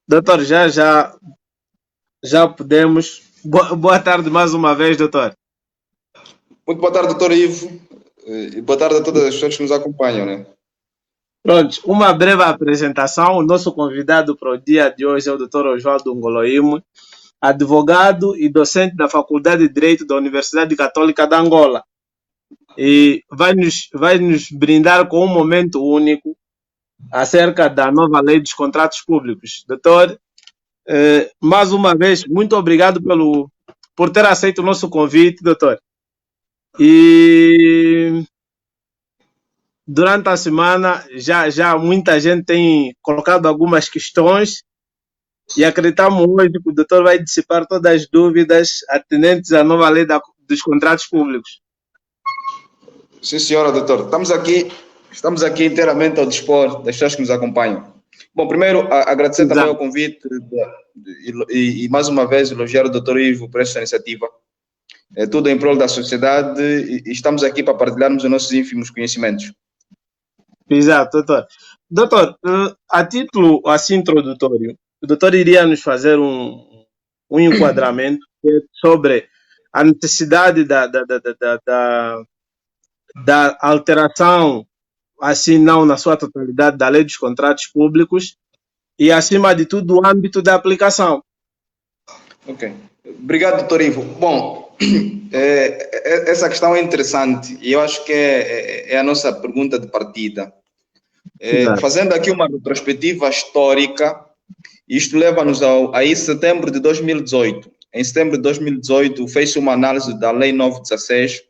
Doutor, já podemos. Boa tarde mais uma vez, doutor. Muito boa tarde, doutor Ivo, e boa tarde a todas as pessoas que nos acompanham, né? Pronto, uma breve apresentação. O nosso convidado para o dia de hoje é o doutor Oswaldo Ngoloimo, advogado e docente da Faculdade de Direito da Universidade Católica de Angola. E vai nos brindar com um momento único acerca da nova lei dos contratos públicos. Doutor, mais uma vez, muito obrigado por ter aceito o nosso convite, doutor. E durante a semana já muita gente tem colocado algumas questões e acreditamos hoje que o doutor vai dissipar todas as dúvidas atendentes à nova lei dos contratos públicos. Sim, senhora, doutor. Estamos aqui inteiramente ao dispor das pessoas que nos acompanham. Bom, primeiro, agradecer também o convite e mais uma vez elogiar o doutor Ivo por esta iniciativa. É tudo em prol da sociedade e estamos aqui para partilharmos os nossos ínfimos conhecimentos. Exato, doutor. Doutor, a título assim introdutório, o doutor iria nos fazer um enquadramento sobre a necessidade da alteração, assim não na sua totalidade, da lei dos contratos públicos e, acima de tudo, o âmbito da aplicação. Ok. Obrigado, doutor Ivo. Bom, essa questão é interessante e eu acho que é a nossa pergunta de partida. Fazendo aqui uma retrospectiva histórica, isto leva-nos a setembro de 2018. Em setembro de 2018 fez-se uma análise da Lei 916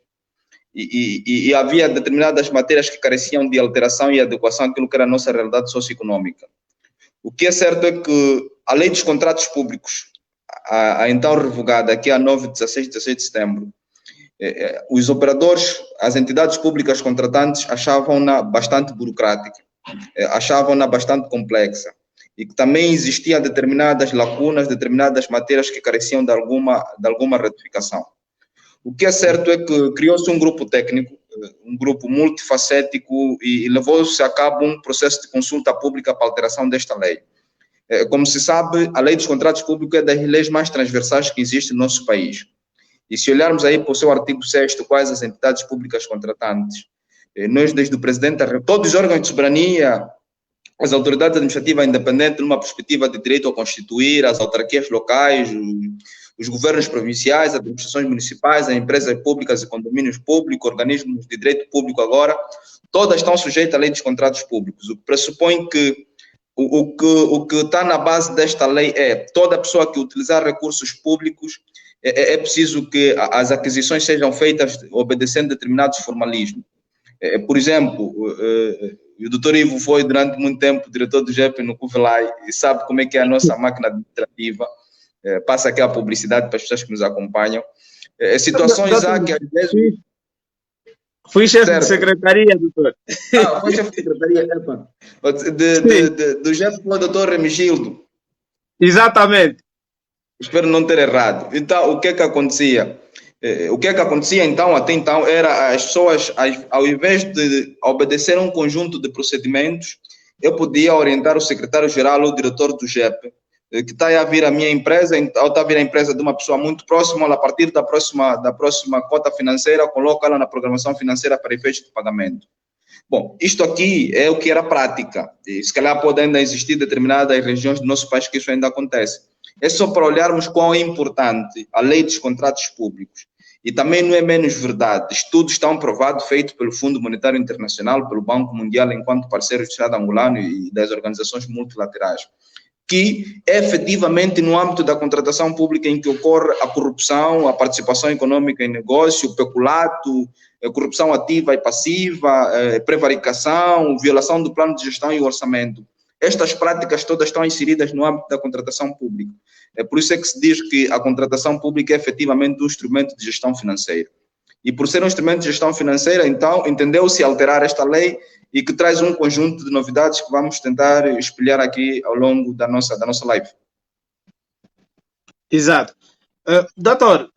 e havia determinadas matérias que careciam de alteração e adequação àquilo que era a nossa realidade socioeconômica. O que é certo é que a Lei dos Contratos Públicos, a então revogada, que é a 916 de 16 de setembro, os operadores, as entidades públicas contratantes achavam-na bastante burocrática, achavam-na bastante complexa e que também existiam determinadas lacunas, determinadas matérias que careciam de alguma retificação. O que é certo é que criou-se um grupo técnico, um grupo multifacético e levou-se a cabo um processo de consulta pública para a alteração desta lei. Como se sabe, a Lei dos Contratos Públicos é das leis mais transversais que existe no nosso país. E se olharmos aí para o seu artigo 6º, quais as entidades públicas contratantes, nós desde o Presidente da República, todos os órgãos de soberania, as autoridades administrativas independentes, numa perspectiva de direito a constituir, as autarquias locais, os governos provinciais, as administrações municipais, as empresas públicas e condomínios públicos, organismos de direito público agora, todas estão sujeitas à lei dos contratos públicos, o que pressupõe que o que está na base desta lei é toda pessoa que utilizar recursos públicos é preciso que as aquisições sejam feitas obedecendo determinados formalismos. Por exemplo, o doutor Ivo foi durante muito tempo diretor do GEP no Cuvelai e sabe como é que é a nossa máquina administrativa. Passa aqui a publicidade para as pessoas que nos acompanham. Situações há que às vezes... Fui chefe de secretaria, doutor. Foi chefe de secretaria, do GEP com o doutor Remigildo. Exatamente. Espero não ter errado. Então, o que é que acontecia? Então, até então, era as pessoas, ao invés de obedecer um conjunto de procedimentos, eu podia orientar o secretário-geral ou o diretor do GEP, que está a vir a minha empresa, ou está a vir a empresa de uma pessoa muito próxima, a partir da próxima cota financeira, coloca ela na programação financeira para efeitos de pagamento. Bom, isto aqui é o que era prática, e se calhar pode ainda existir determinadas regiões do nosso país que isso ainda acontece. É só para olharmos quão é importante a lei dos contratos públicos. E também não é menos verdade, estudos estão provados, feitos pelo Fundo Monetário Internacional, pelo Banco Mundial, enquanto parceiros do Estado angolano e das organizações multilaterais, que efetivamente no âmbito da contratação pública em que ocorre a corrupção, a participação econômica em negócio, o peculato, a corrupção ativa e passiva, prevaricação, violação do plano de gestão e orçamento, estas práticas todas estão inseridas no âmbito da contratação pública. É por isso é que se diz que a contratação pública é efetivamente um instrumento de gestão financeira. E por ser um instrumento de gestão financeira, então, entendeu-se alterar esta lei e que traz um conjunto de novidades que vamos tentar espelhar aqui ao longo da nossa live. Exato. Doutor,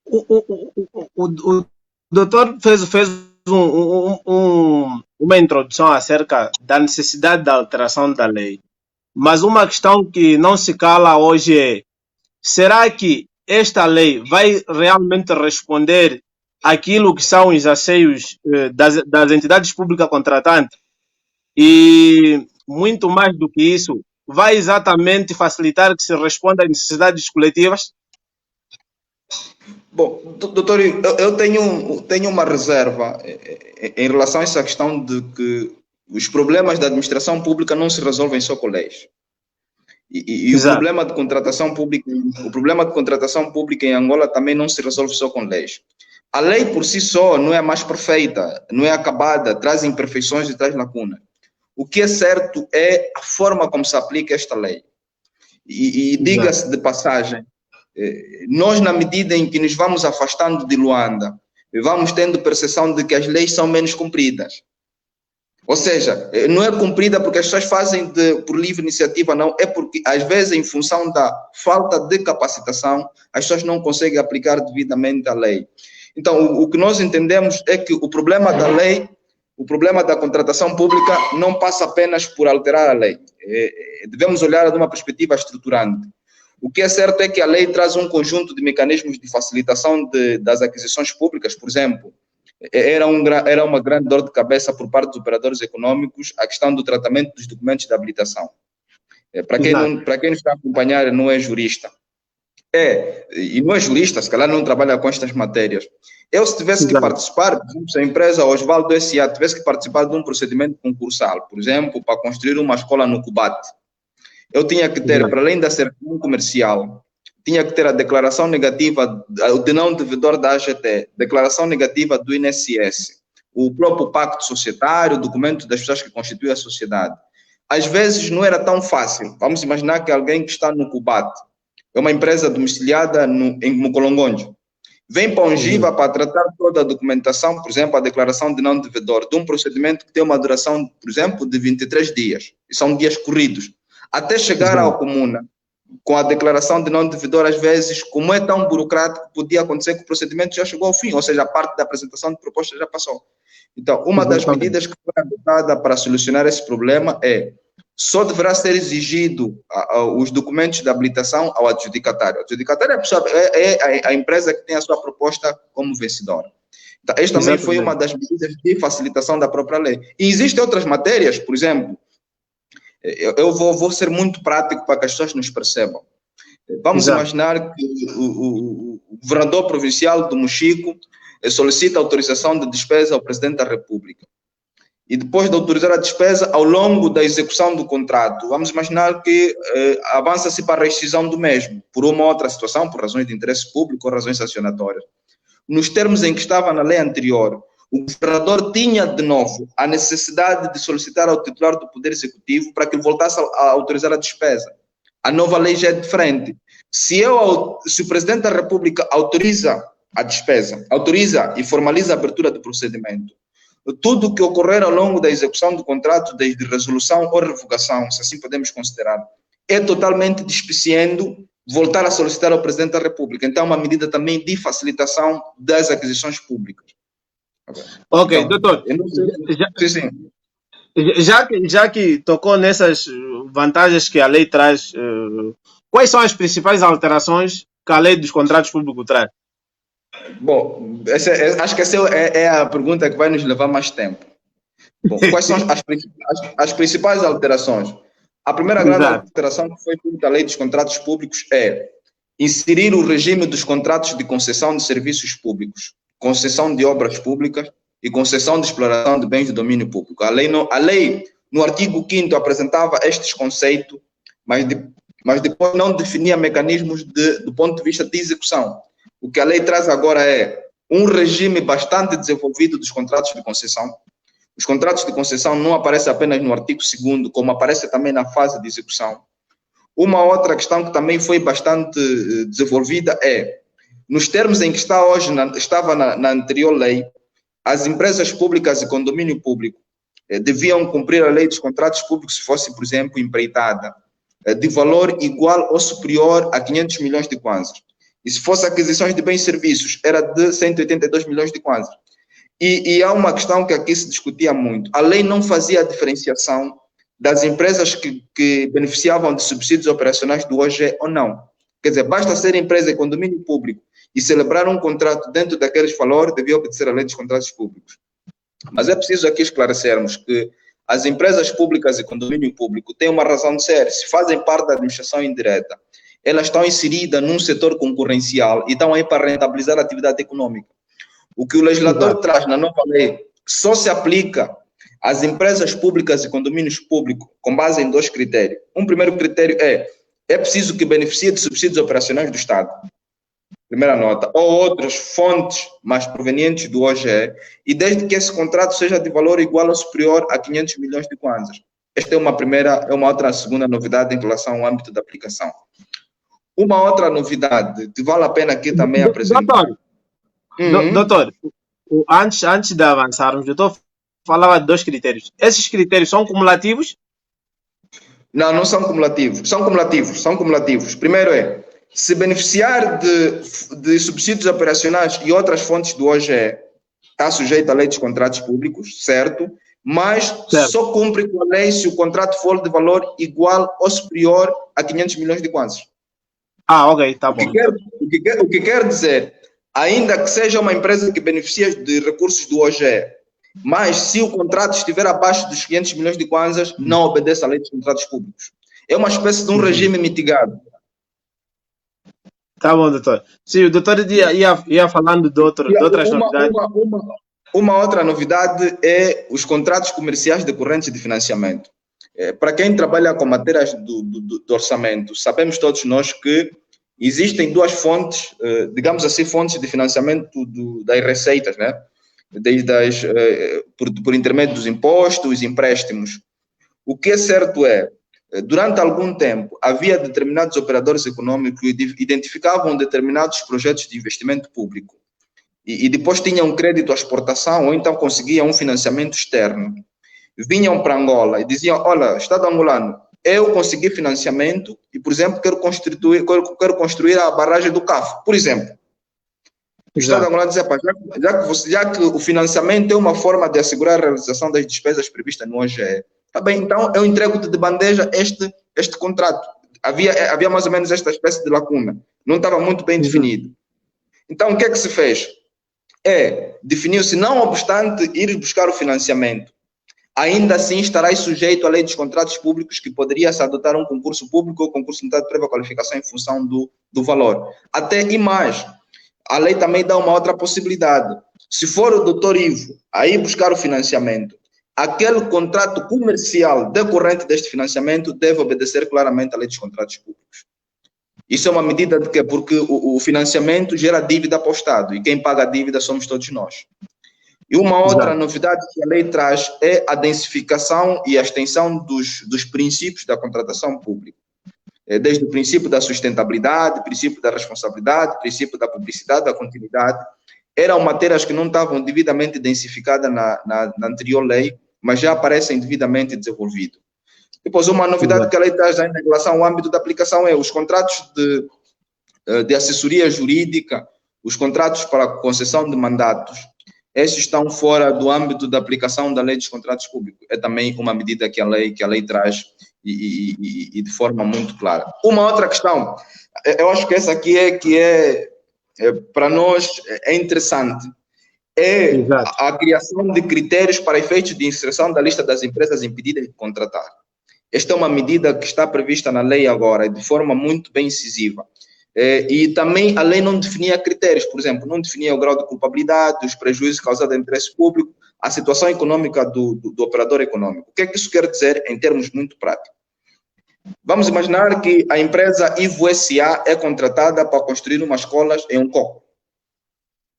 o doutor fez uma introdução acerca da necessidade da alteração da lei. Mas uma questão que não se cala hoje é: será que esta lei vai realmente responder àquilo que são os anseios das entidades públicas contratantes? E muito mais do que isso, vai exatamente facilitar que se responda às necessidades coletivas? Bom, doutor, eu tenho uma reserva em relação a essa questão de que os problemas da administração pública não se resolvem só com leis. E o problema de contratação pública, em Angola também não se resolve só com leis. A lei por si só não é a mais perfeita, não é acabada, traz imperfeições e traz lacunas. O que é certo é a forma como se aplica esta lei. E diga-se de passagem, nós, na medida em que nos vamos afastando de Luanda, vamos tendo percepção de que as leis são menos cumpridas. Ou seja, não é cumprida porque as pessoas fazem por livre iniciativa, não. É porque, às vezes, em função da falta de capacitação, as pessoas não conseguem aplicar devidamente a lei. Então, o que nós entendemos é que o problema da lei, o problema da contratação pública não passa apenas por alterar a lei. Devemos olhar de uma perspectiva estruturante. O que é certo é que a lei traz um conjunto de mecanismos de facilitação das aquisições públicas. Por exemplo, era uma grande dor de cabeça por parte dos operadores econômicos a questão do tratamento dos documentos de habilitação. Para quem nos está a acompanhar, não é jurista. E não é jurista, se calhar não trabalha com estas matérias. Eu, se tivesse que participar, por exemplo, se a empresa Osvaldo S.A. tivesse que participar de um procedimento concursal, por exemplo, para construir uma escola no Cubate, eu tinha que ter, para além da certidão comercial, tinha que ter a declaração negativa de não devedor da AGT, declaração negativa do INSS, o próprio pacto societário, o documento das pessoas que constituem a sociedade. Às vezes não era tão fácil. Vamos imaginar que alguém que está no Cubate, é uma empresa domiciliada em Mocolongonjo, vem para Ongiva para tratar toda a documentação, por exemplo, a declaração de não devedor, de um procedimento que tem uma duração, por exemplo, de 23 dias, e são dias corridos. Até chegar à comuna, com a declaração de não devedor, às vezes, como é tão burocrático, podia acontecer que o procedimento já chegou ao fim, ou seja, a parte da apresentação de proposta já passou. Então, uma das medidas que foi adotada para solucionar esse problema só deverá ser exigido os documentos de habilitação ao adjudicatário. O adjudicatário é a empresa que tem a sua proposta como vencedora. Então, esta também foi uma das medidas de facilitação da própria lei. E existem outras matérias, por exemplo, eu vou ser muito prático para que as pessoas nos percebam. Vamos imaginar que o governador provincial do Mochico solicita autorização de despesa ao presidente da República. E depois de autorizar a despesa, ao longo da execução do contrato, vamos imaginar que avança-se para a rescisão do mesmo, por uma ou outra situação, por razões de interesse público ou razões sancionatórias. Nos termos em que estava na lei anterior, o governador tinha, de novo, a necessidade de solicitar ao titular do Poder Executivo para que ele voltasse a autorizar a despesa. A nova lei já é diferente. Se o Presidente da República autoriza a despesa, autoriza e formaliza a abertura do procedimento, tudo o que ocorrer ao longo da execução do contrato, desde resolução ou revogação, se assim podemos considerar, é totalmente despiciando voltar a solicitar ao Presidente da República. Então, é uma medida também de facilitação das aquisições públicas. Ok, então, doutor, já que tocou nessas vantagens que a lei traz, quais são as principais alterações que a lei dos contratos públicos traz? Bom, acho que essa é a pergunta que vai nos levar mais tempo. Bom, quais são as principais alterações? A primeira grande alteração que foi feita à lei dos contratos públicos é inserir o regime dos contratos de concessão de serviços públicos, concessão de obras públicas e concessão de exploração de bens de domínio público. A lei, no artigo 5º, apresentava estes conceitos, mas depois não definia mecanismos do ponto de vista de execução. O que a lei traz agora é um regime bastante desenvolvido dos contratos de concessão. Os contratos de concessão não aparecem apenas no artigo 2º, como aparece também na fase de execução. Uma outra questão que também foi bastante desenvolvida é, nos termos em que estava na anterior lei, as empresas públicas e condomínio público deviam cumprir a lei dos contratos públicos se fosse, por exemplo, empreitada, de valor igual ou superior a 500 milhões de kwanzas. E se fosse aquisições de bens e serviços, era de 182 milhões de kwanzas. E há uma questão que aqui se discutia muito. A lei não fazia a diferenciação das empresas que beneficiavam de subsídios operacionais do OGE ou não. Quer dizer, basta ser empresa em condomínio público e celebrar um contrato dentro daqueles valores, devia obedecer a lei dos contratos públicos. Mas é preciso aqui esclarecermos que as empresas públicas e condomínio público têm uma razão de ser. Se fazem parte da administração indireta, elas estão inseridas num setor concorrencial e estão aí para rentabilizar a atividade econômica. O que o legislador traz na nova lei só se aplica às empresas públicas e condomínios públicos com base em 2 critérios. Um primeiro critério é preciso que beneficie de subsídios operacionais do Estado. Primeira nota. Ou outras fontes mais provenientes do OGE, e desde que esse contrato seja de valor igual ou superior a 500 milhões de kwanzas. Esta é uma outra segunda novidade em relação ao âmbito da aplicação. Uma outra novidade que vale a pena aqui também apresentar. Doutor, antes de avançarmos, o doutor falava de 2 critérios. Esses critérios são cumulativos? Não são cumulativos. São cumulativos. Primeiro se beneficiar de subsídios operacionais e outras fontes do OGE, está sujeito à lei dos contratos públicos, certo? Mas só cumpre com a lei se o contrato for de valor igual ou superior a 500 milhões de kwanzas. Ok, tá bom. O que quer dizer, ainda que seja uma empresa que beneficia de recursos do OGE, mas se o contrato estiver abaixo dos 500 milhões de kwanzas, não obedece à lei dos contratos públicos. É uma espécie de um regime mitigado. Tá bom, doutor. Sim, o doutor ia falando de outras novidades. Uma outra novidade é os contratos comerciais decorrentes de financiamento. Para quem trabalha com matérias do orçamento, sabemos todos nós que existem 2 fontes, digamos assim, fontes de financiamento das receitas, né? Por intermédio dos impostos, os empréstimos. O que é certo durante algum tempo, havia determinados operadores econômicos que identificavam determinados projetos de investimento público e depois tinham crédito à exportação ou então conseguiam um financiamento externo. Vinham para Angola e diziam, olha, Estado angolano, eu consegui financiamento e, por exemplo, quero construir a barragem do CAF, por exemplo. O Estado angolano dizia, já que o financiamento é uma forma de assegurar a realização das despesas previstas no OGE, tá bem, então eu entrego-te de bandeja este contrato. Havia mais ou menos esta espécie de lacuna. Não estava muito bem definido. Então, o que é que se fez? Definiu-se, não obstante ir buscar o financiamento, ainda assim estarás sujeito à lei dos contratos públicos, que poderia se adotar um concurso público ou concurso de prévia qualificação em função do valor. Até e mais, a lei também dá uma outra possibilidade. Se for o doutor Ivo a ir buscar o financiamento, aquele contrato comercial decorrente deste financiamento deve obedecer claramente à lei dos contratos públicos. Isso é uma medida de quê? Porque o financiamento gera dívida para o Estado e quem paga a dívida somos todos nós. E uma outra novidade que a lei traz é a densificação e a extensão dos princípios da contratação pública. Desde o princípio da sustentabilidade, princípio da responsabilidade, princípio da publicidade, da continuidade. Eram matérias que não estavam devidamente densificadas na anterior lei, mas já aparecem devidamente desenvolvidas. Depois, uma novidade que a lei traz em relação ao âmbito da aplicação os contratos de assessoria jurídica, os contratos para concessão de mandatos. Esses estão fora do âmbito da aplicação da lei dos contratos públicos. É também uma medida que a lei traz e de forma muito clara. Uma outra questão, eu acho que essa aqui para nós é interessante, a criação de critérios para efeitos de inserção da lista das empresas impedidas de contratar. Esta é uma medida que está prevista na lei agora, de forma muito bem incisiva. E também a lei não definia critérios, por exemplo, não definia o grau de culpabilidade, os prejuízos causados ao interesse público, a situação econômica do operador econômico. O que é que isso quer dizer em termos muito práticos? Vamos imaginar que a empresa Ivo S.A. é contratada para construir umas escolas em um coco.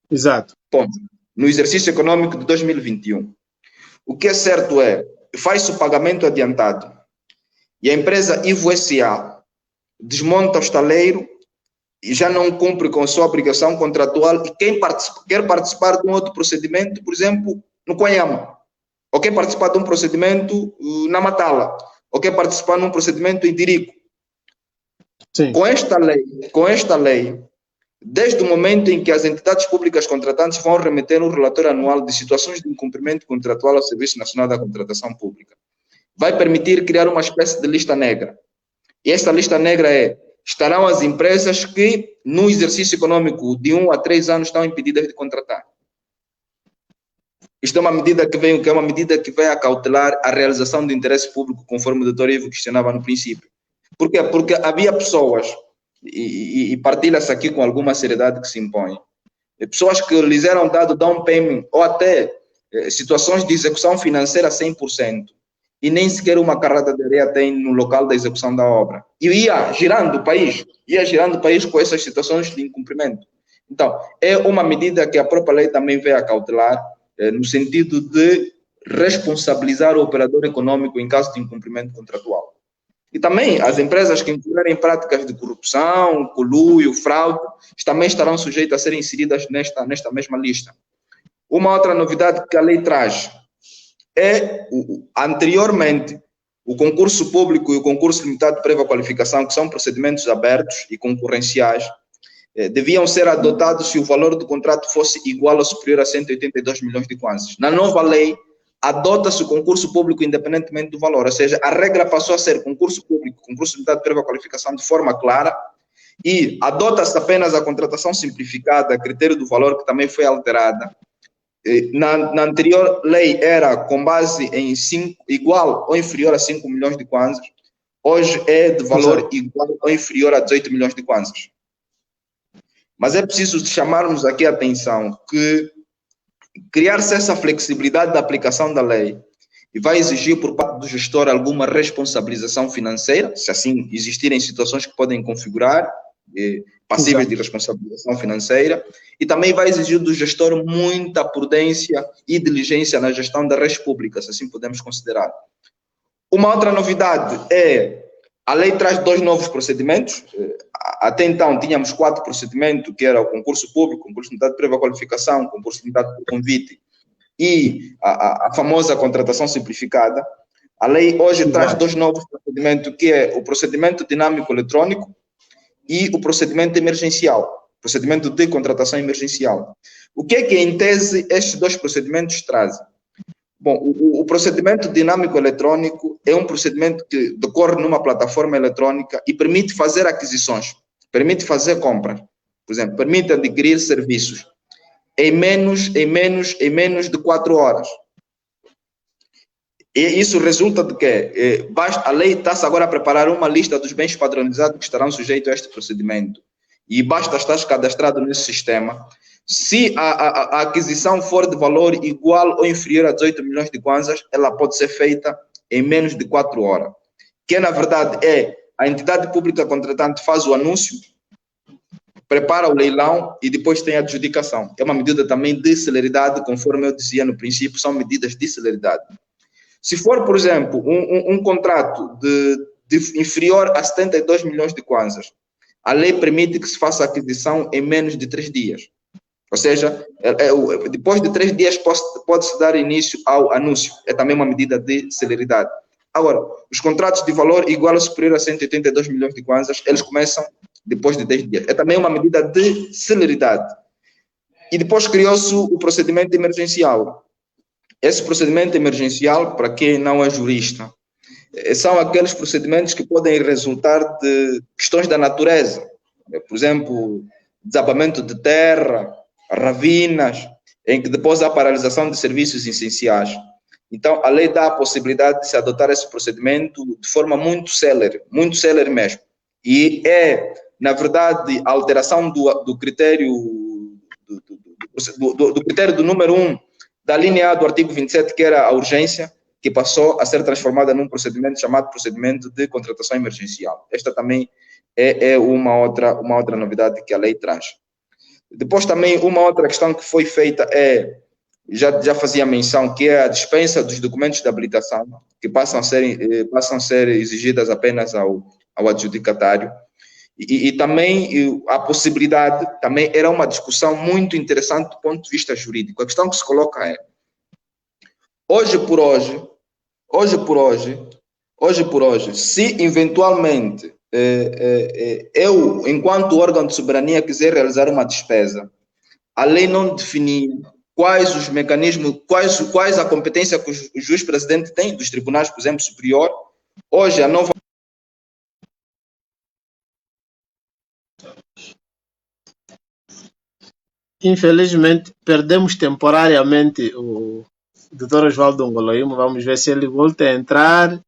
Exato. Ponto. No exercício econômico de 2021. O que é certo faz-se o pagamento adiantado e a empresa Ivo S.A. desmonta o estaleiro e já não cumpre com a sua obrigação contratual e quem quer participar de um outro procedimento, por exemplo, no Quanhama, ou quer participar de um procedimento na Matala, ou quer participar de um procedimento em Dirico. Sim. Com esta lei, desde o momento em que as entidades públicas contratantes vão remeter um relatório anual de situações de incumprimento contratual ao Serviço Nacional da Contratação Pública. Vai permitir criar uma espécie de lista negra. E esta lista negra estarão as empresas que, no exercício econômico de 1 a 3 anos, estão impedidas de contratar. Isto é uma medida que vem acautelar a realização do interesse público, conforme o Dr. Ivo questionava no princípio. Por quê? Porque havia pessoas, e partilha-se aqui com alguma seriedade que se impõe, pessoas que lhes eram dado down payment ou até situações de execução financeira 100%, e nem sequer uma carrada de areia tem no local da execução da obra. E ia girando o país com essas situações de incumprimento. Então, é uma medida que a própria lei também veio a cautelar, no sentido de responsabilizar o operador econômico em caso de incumprimento contratual. E também as empresas que incorrerem em práticas de corrupção, conluio, fraude, também estarão sujeitas a serem inseridas nesta mesma lista. Uma outra novidade que a lei traz é, anteriormente, o concurso público e o concurso limitado de prévia qualificação, que são procedimentos abertos e concorrenciais, deviam ser adotados se o valor do contrato fosse igual ou superior a 182 milhões de kwanzas. Na nova lei, adota-se o concurso público independentemente do valor, ou seja, a regra passou a ser concurso público, concurso limitado de prévia qualificação de forma clara, e adota-se apenas a contratação simplificada, a critério do valor, que também foi alterada. Na anterior lei era com base em igual ou inferior a 5 milhões de kwanzas, hoje é de valor igual ou inferior a 18 milhões de kwanzas. Mas é preciso chamarmos aqui a atenção que criar-se essa flexibilidade da aplicação da lei e vai exigir por parte do gestor alguma responsabilização financeira, se assim existirem situações que podem configurar passíveis de responsabilização financeira, e também vai exigir do gestor muita prudência e diligência na gestão da res pública, se assim podemos considerar. Uma outra novidade é a lei traz 2 novos procedimentos. Até então tínhamos 4 procedimentos, que era o concurso público, concurso limitado de prévia qualificação, concurso limitado por convite e a famosa contratação simplificada. A lei hoje traz 2 novos procedimentos, que é o procedimento dinâmico eletrônico e o procedimento emergencial, procedimento de contratação emergencial. O que é que, em tese, estes 2 procedimentos trazem? Bom, o procedimento dinâmico eletrônico é um procedimento que decorre numa plataforma eletrônica e permite fazer aquisições, permite fazer compras, por exemplo, permite adquirir serviços em menos de 4 horas. E isso resulta de que a lei está-se agora a preparar uma lista dos bens padronizados que estarão sujeitos a este procedimento. E basta estar cadastrado nesse sistema. Se a aquisição for de valor igual ou inferior a 18 milhões de kwanzas, ela pode ser feita em menos de 4 horas. Que, na verdade, a entidade pública contratante faz o anúncio, prepara o leilão e depois tem a adjudicação. É uma medida também de celeridade, conforme eu dizia no princípio, são medidas de celeridade. Se for, por exemplo, um contrato de inferior a 72 milhões de kwanzas, a lei permite que se faça a aquisição em menos de 3 dias. Ou seja, depois de 3 dias pode-se dar início ao anúncio. É também uma medida de celeridade. Agora, os contratos de valor igual ou superior a 182 milhões de kwanzas, eles começam depois de 10 dias. É também uma medida de celeridade. E depois criou-se o procedimento emergencial. Esse procedimento emergencial, para quem não é jurista, são aqueles procedimentos que podem resultar de questões da natureza. Por exemplo, desabamento de terra, ravinas, em que depois há paralisação de serviços essenciais. Então, a lei dá a possibilidade de se adotar esse procedimento de forma muito célere mesmo. E na verdade, a alteração do critério do critério do número 1 da linha A do artigo 27, que era a urgência, que passou a ser transformada num procedimento chamado procedimento de contratação emergencial. Esta também é uma outra novidade que a lei traz. Depois também uma outra questão que foi feita já fazia menção, que é a dispensa dos documentos de habilitação, que passam a ser exigidas apenas ao adjudicatário. E também a possibilidade, também era uma discussão muito interessante do ponto de vista jurídico. A questão que se coloca é, hoje por hoje, se eventualmente eu, enquanto órgão de soberania, quiser realizar uma despesa, a lei não define quais os mecanismos, quais a competência que o juiz-presidente tem, dos tribunais, por exemplo, superior. Hoje, a nova... Infelizmente, perdemos temporariamente o Dr. Oswaldo Ngoloimo. Vamos ver se ele volta a entrar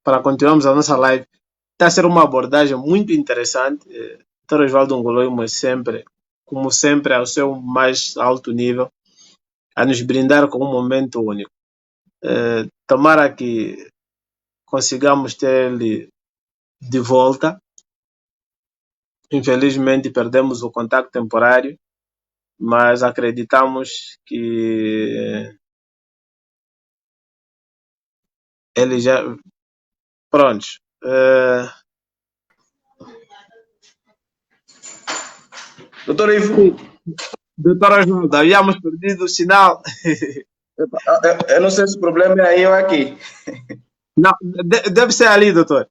para continuarmos a nossa live. Está a ser uma abordagem muito interessante. Dr. Oswaldo Ngoloimo é sempre, como sempre, ao seu mais alto nível, a nos brindar com um momento único. Tomara que consigamos ter ele de volta. Infelizmente, perdemos o contato temporário, mas acreditamos que ele já... Prontos. Doutor Ivo. Doutor Oswaldo, havíamos perdido o sinal. Eu não sei se o problema é aí ou aqui. Não, deve ser ali, doutor.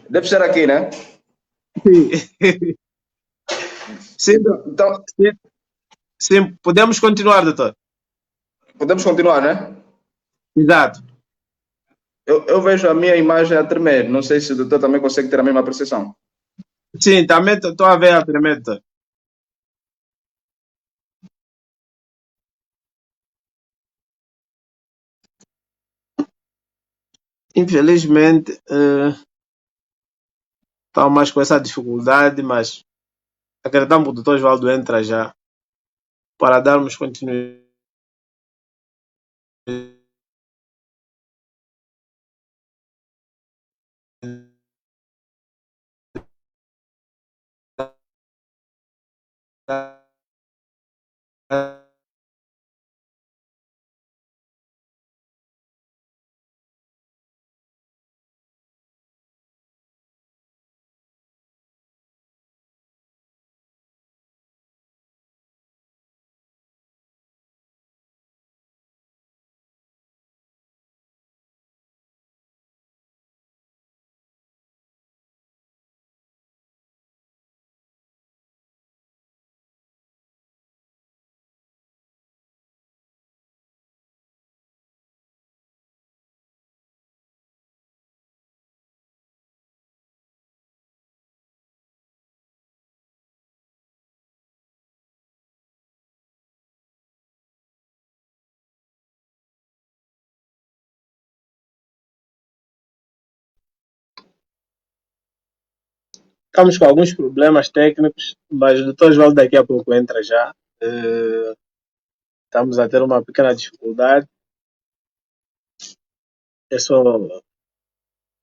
Deve ser aqui, né? Sim. Sim, então, sim, podemos continuar, doutor. Podemos continuar, né? Exato. Eu vejo a minha imagem a tremer. Não sei se o doutor também consegue ter a mesma percepção. Sim, também estou a ver a tremer, doutor. Infelizmente, estamos mais com essa dificuldade, mas acreditamos que o doutor Oswaldo entra já para darmos continuidade. Estamos com alguns problemas técnicos, mas o doutor Oswaldo daqui a pouco entra já. Estamos a ter uma pequena dificuldade. É só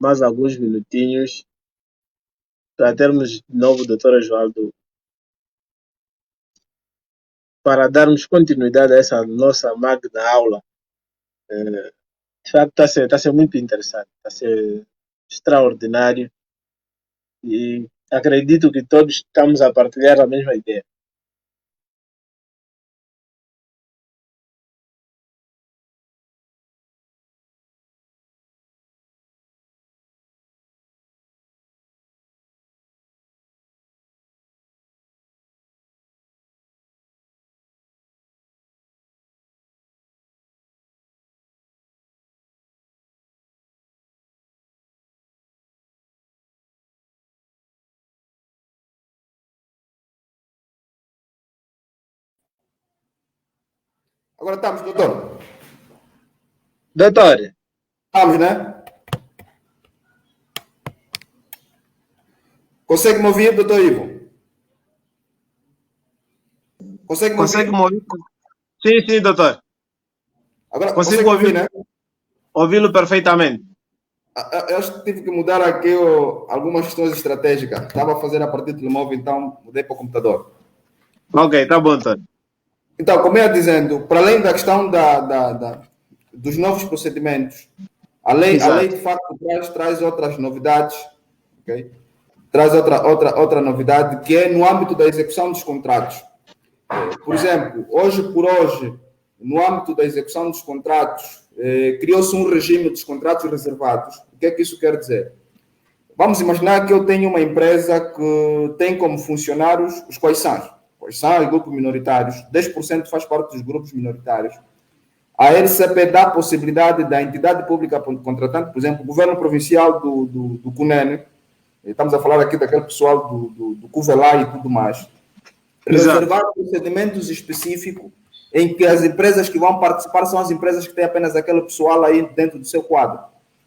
mais alguns minutinhos para termos de novo o doutor Oswaldo, para darmos continuidade a essa nossa magna aula. De facto, está a ser muito interessante, está a ser extraordinário e acredito que todos estamos a partilhar a mesma ideia. Agora estamos, doutor. Doutor. Estamos, né? Consegue me ouvir, doutor Ivo? Consegue me ouvir? Sim, sim, doutor. Agora consigo ouvir, né? Ouvi-lo perfeitamente. Eu acho que tive que mudar aqui algumas questões estratégicas. Estava a fazer a partir do telemóvel, então mudei para o computador. Ok, tá bom, doutor. Então, como eu ia dizendo, para além da questão dos novos procedimentos, a lei de facto traz outras novidades, ok? Traz outra novidade, que é no âmbito da execução dos contratos. Por exemplo, hoje por hoje, no âmbito da execução dos contratos, criou-se um regime dos contratos reservados. O que é que isso quer dizer? Vamos imaginar que eu tenho uma empresa que tem como funcionários os quais são os grupos minoritários, 10% faz parte dos grupos minoritários. A LCP dá a possibilidade da entidade pública contratante, por exemplo, o governo provincial do CUNEN, estamos a falar aqui daquele pessoal do CUVELA e tudo mais, reservar procedimentos específicos em que as empresas que vão participar são as empresas que têm apenas aquele pessoal aí dentro do seu quadro.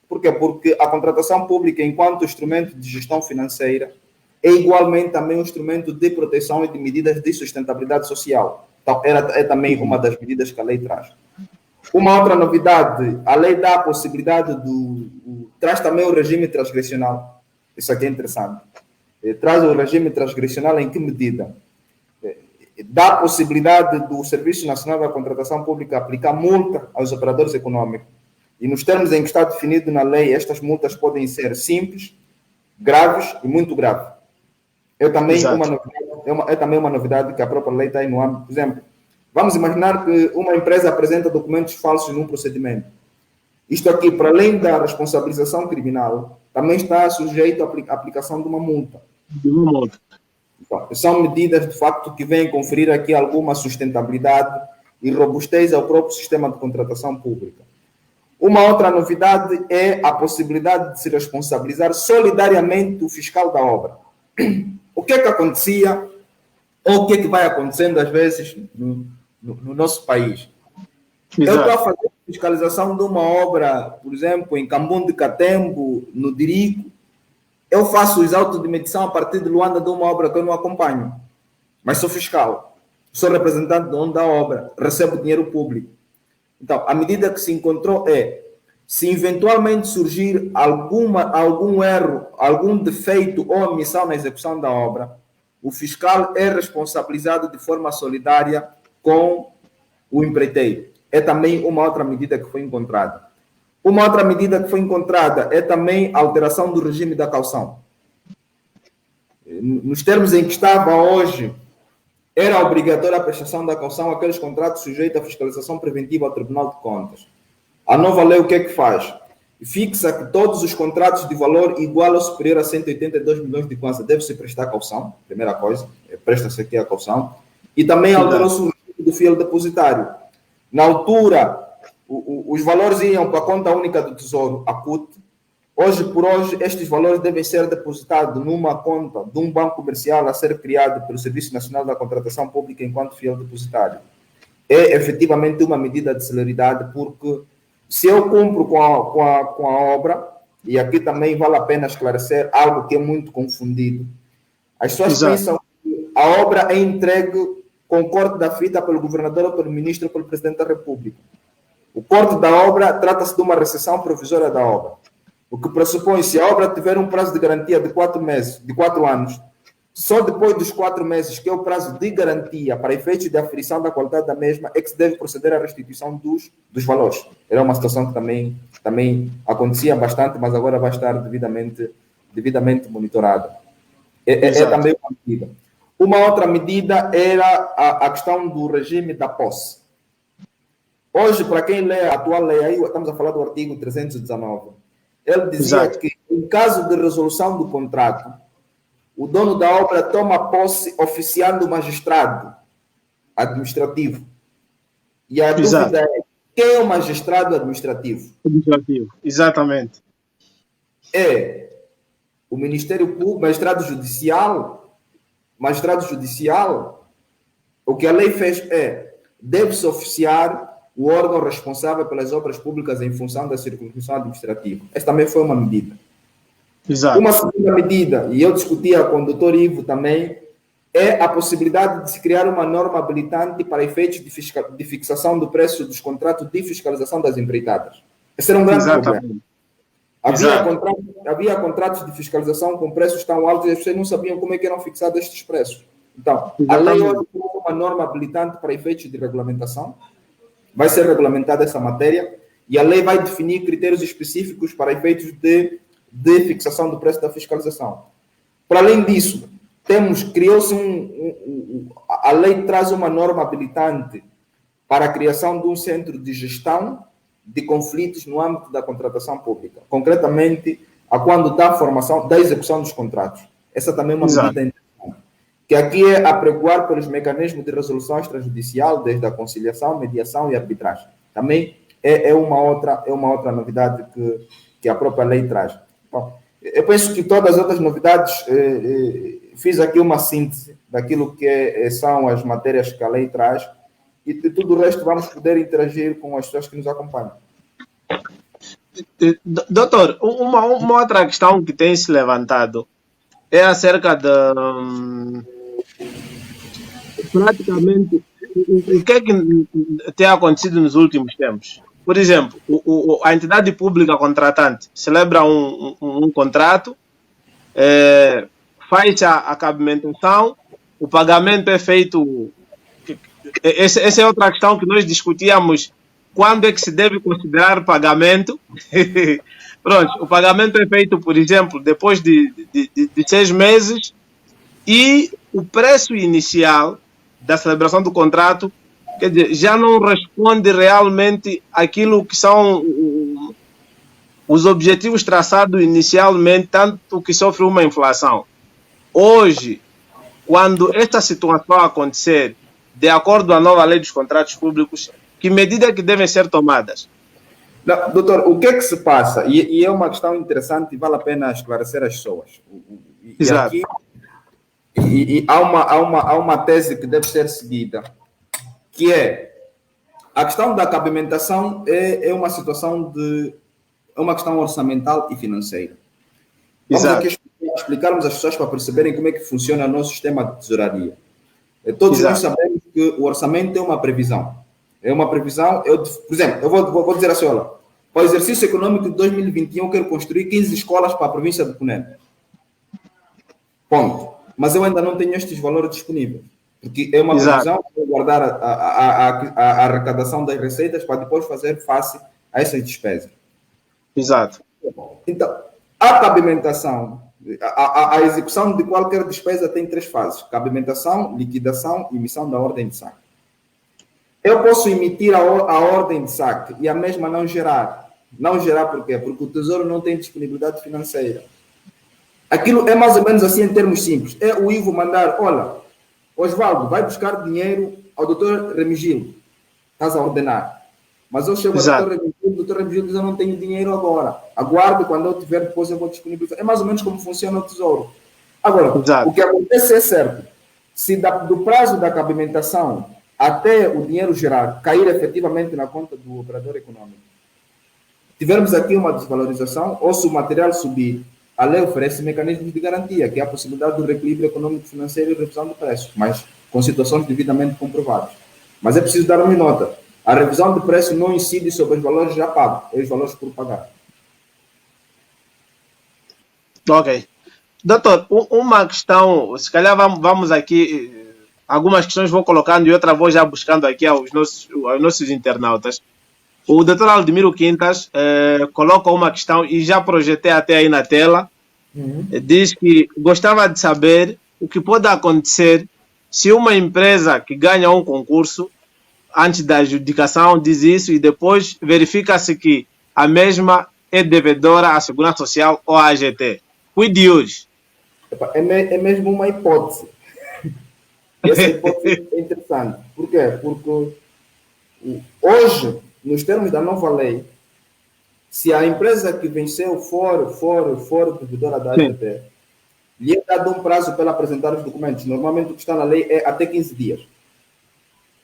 Por quê? Porque a contratação pública, enquanto instrumento de gestão financeira, é igualmente também um instrumento de proteção e de medidas de sustentabilidade social. Então, é também uma das medidas que a lei traz. Uma outra novidade, a lei dá a possibilidade traz também o regime transgressional. Isso aqui é interessante. Traz o regime transgressional em que medida? Dá a possibilidade do Serviço Nacional da Contratação Pública aplicar multa aos operadores econômicos. E nos termos em que está definido na lei, estas multas podem ser simples, graves e muito graves. É também uma novidade que a própria lei está aí no âmbito. Por exemplo, vamos imaginar que uma empresa apresenta documentos falsos num procedimento. Isto aqui, para além da responsabilização criminal, também está sujeito à aplicação de uma multa. Então, são medidas, de facto, que vêm conferir aqui alguma sustentabilidade e robustez ao próprio sistema de contratação pública. Uma outra novidade é a possibilidade de se responsabilizar solidariamente o fiscal da obra. O que é que acontecia, ou o que é que vai acontecendo às vezes no nosso país? Exato. Eu estou a fazer fiscalização de uma obra, por exemplo, em Cambum de Catembo, no Dirico. Eu faço os autos de medição a partir de Luanda de uma obra que eu não acompanho, mas sou fiscal, sou representante do dono da obra, recebo dinheiro público. Então, a medida que se encontrou é, se eventualmente surgir algum erro, algum defeito ou omissão na execução da obra, o fiscal é responsabilizado de forma solidária com o empreiteiro. É também uma outra medida que foi encontrada. Uma outra medida que foi encontrada é também a alteração do regime da caução. Nos termos em que estava hoje, era obrigatória a prestação da caução àqueles contratos sujeitos à fiscalização preventiva ao Tribunal de Contas. A nova lei o que é que faz? Fixa que todos os contratos de valor igual ou superior a 182 milhões de kwanza deve-se prestar caução, primeira coisa, presta-se aqui a caução, e também alterou-se o regime do fiel depositário. Na altura, os valores iam para a conta única do Tesouro, a CUT. Hoje por hoje, estes valores devem ser depositados numa conta de um banco comercial a ser criado pelo Serviço Nacional da Contratação Pública enquanto fiel depositário. É efetivamente uma medida de celeridade, porque se eu cumpro com a obra, e aqui também vale a pena esclarecer algo que é muito confundido, as pessoas pensam que a obra é entregue com corte da fita pelo governador ou pelo ministro ou pelo presidente da República. O corte da obra trata-se de uma recessão provisória da obra, o que pressupõe, se a obra tiver um prazo de garantia de 4 meses, de 4 anos, só depois dos 4 meses, que é o prazo de garantia para efeitos de aferição da qualidade da mesma, é que se deve proceder à restituição dos valores. Era uma situação que também acontecia bastante, mas agora vai estar devidamente monitorada. É também uma medida. Uma outra medida era a questão do regime da posse. Hoje, para quem lê a atual lei, aí estamos a falar do artigo 319, ele dizia que, em caso de resolução do contrato, o dono da obra toma posse oficiando o magistrado administrativo. E a dúvida é, quem é o magistrado administrativo? Exatamente. É o Ministério Público, magistrado judicial. Magistrado judicial, o que a lei fez é, deve-se oficiar o órgão responsável pelas obras públicas em função da circunscrição administrativa. Essa também foi uma medida. Exato. Uma segunda medida, e eu discutia com o doutor Ivo também, é a possibilidade de se criar uma norma habilitante para efeitos de fixação do preço dos contratos de fiscalização das empreitadas. Esse era um grande problema. Havia contratos de fiscalização com preços tão altos e as pessoas não sabiam como é que eram fixados estes preços. Então, a lei hoje tem uma norma habilitante para efeitos de regulamentação, vai ser regulamentada essa matéria, e a lei vai definir critérios específicos para efeitos de fixação do preço da fiscalização. Para além disso, criou-se a lei traz uma norma habilitante para a criação de um centro de gestão de conflitos no âmbito da contratação pública, concretamente a quando da formação, da execução dos contratos. Essa também é uma medida interessante, que aqui é apregoar pelos mecanismos de resolução extrajudicial, desde a conciliação, mediação e arbitragem. Também é uma outra novidade que a própria lei traz. Bom, eu penso que todas as outras novidades, fiz aqui uma síntese daquilo que são as matérias que a lei traz, e de tudo o resto vamos poder interagir com as pessoas que nos acompanham. Doutor, uma outra questão que tem se levantado é acerca de praticamente o que é que tem acontecido nos últimos tempos. Por exemplo, a entidade pública contratante celebra um contrato, faz a cabimentação, o pagamento é feito. Essa é outra questão que nós discutíamos. Quando é que se deve considerar pagamento? Pronto, o pagamento é feito, por exemplo, depois de 6 meses, e o preço inicial da celebração do contrato, quer dizer, já não responde realmente àquilo que são os objetivos traçados inicialmente, tanto que sofre uma inflação. Hoje, quando esta situação acontecer, de acordo à nova lei dos contratos públicos, que medidas que devem ser tomadas? Não, doutor, o que é que se passa? E é uma questão interessante e vale a pena esclarecer as pessoas. Exato. E há uma tese que deve ser seguida, que é a questão da cabimentação é uma situação é uma questão orçamental e financeira. Vamos aqui explicarmos às pessoas para perceberem como é que funciona o nosso sistema de tesouraria. Todos nós sabemos que o orçamento é uma previsão. É uma previsão, por exemplo, eu vou dizer assim, olha, para o exercício econômico de 2021 eu quero construir 15 escolas para a província de Cunene. Ponto. Mas eu ainda não tenho estes valores disponíveis. Porque é uma previsão para guardar a arrecadação das receitas para depois fazer face a essas despesas. Exato. Então, a cabimentação, a execução de qualquer despesa tem 3 fases: cabimentação, liquidação e emissão da ordem de saque. Eu posso emitir a ordem de saque e a mesma não gerar. Não gerar por quê? Porque o Tesouro não tem disponibilidade financeira. Aquilo é mais ou menos assim em termos simples. É o Ivo mandar, olha, Osvaldo, vai buscar dinheiro ao doutor Remigildo. Estás a ordenar. Mas eu chego ao doutor Remigildo, o doutor Remigildo diz, eu não tenho dinheiro agora. Aguarde, quando eu tiver, depois eu vou disponibilizar. É mais ou menos como funciona o Tesouro. Agora, o que acontece é certo. Se do prazo da cabimentação até o dinheiro gerar, cair efetivamente na conta do operador econômico, tivermos aqui uma desvalorização, ou se o material subir, a lei oferece mecanismos de garantia, que é a possibilidade do reequilíbrio econômico, financeiro e revisão de preços, mas com situações devidamente comprovadas. Mas é preciso dar uma nota. A revisão de preço não incide sobre os valores já pagos, é os valores por pagar. Ok. Doutor, uma questão, se calhar vamos aqui, algumas questões vou colocando e outra vou já buscando aqui aos nossos internautas. O doutor Aldemiro Quintas coloca uma questão e já projetei até aí na tela. Diz que gostava de saber o que pode acontecer se uma empresa que ganha um concurso, antes da adjudicação, diz isso e depois verifica-se que a mesma é devedora à Segurança Social ou à AGT. Cuide hoje. É mesmo uma hipótese. Essa hipótese é interessante. Por quê? Porque hoje, nos termos da nova lei, se a empresa que venceu for devedora da AGT, lhe é dado um prazo para apresentar os documentos. Normalmente o que está na lei é até 15 dias.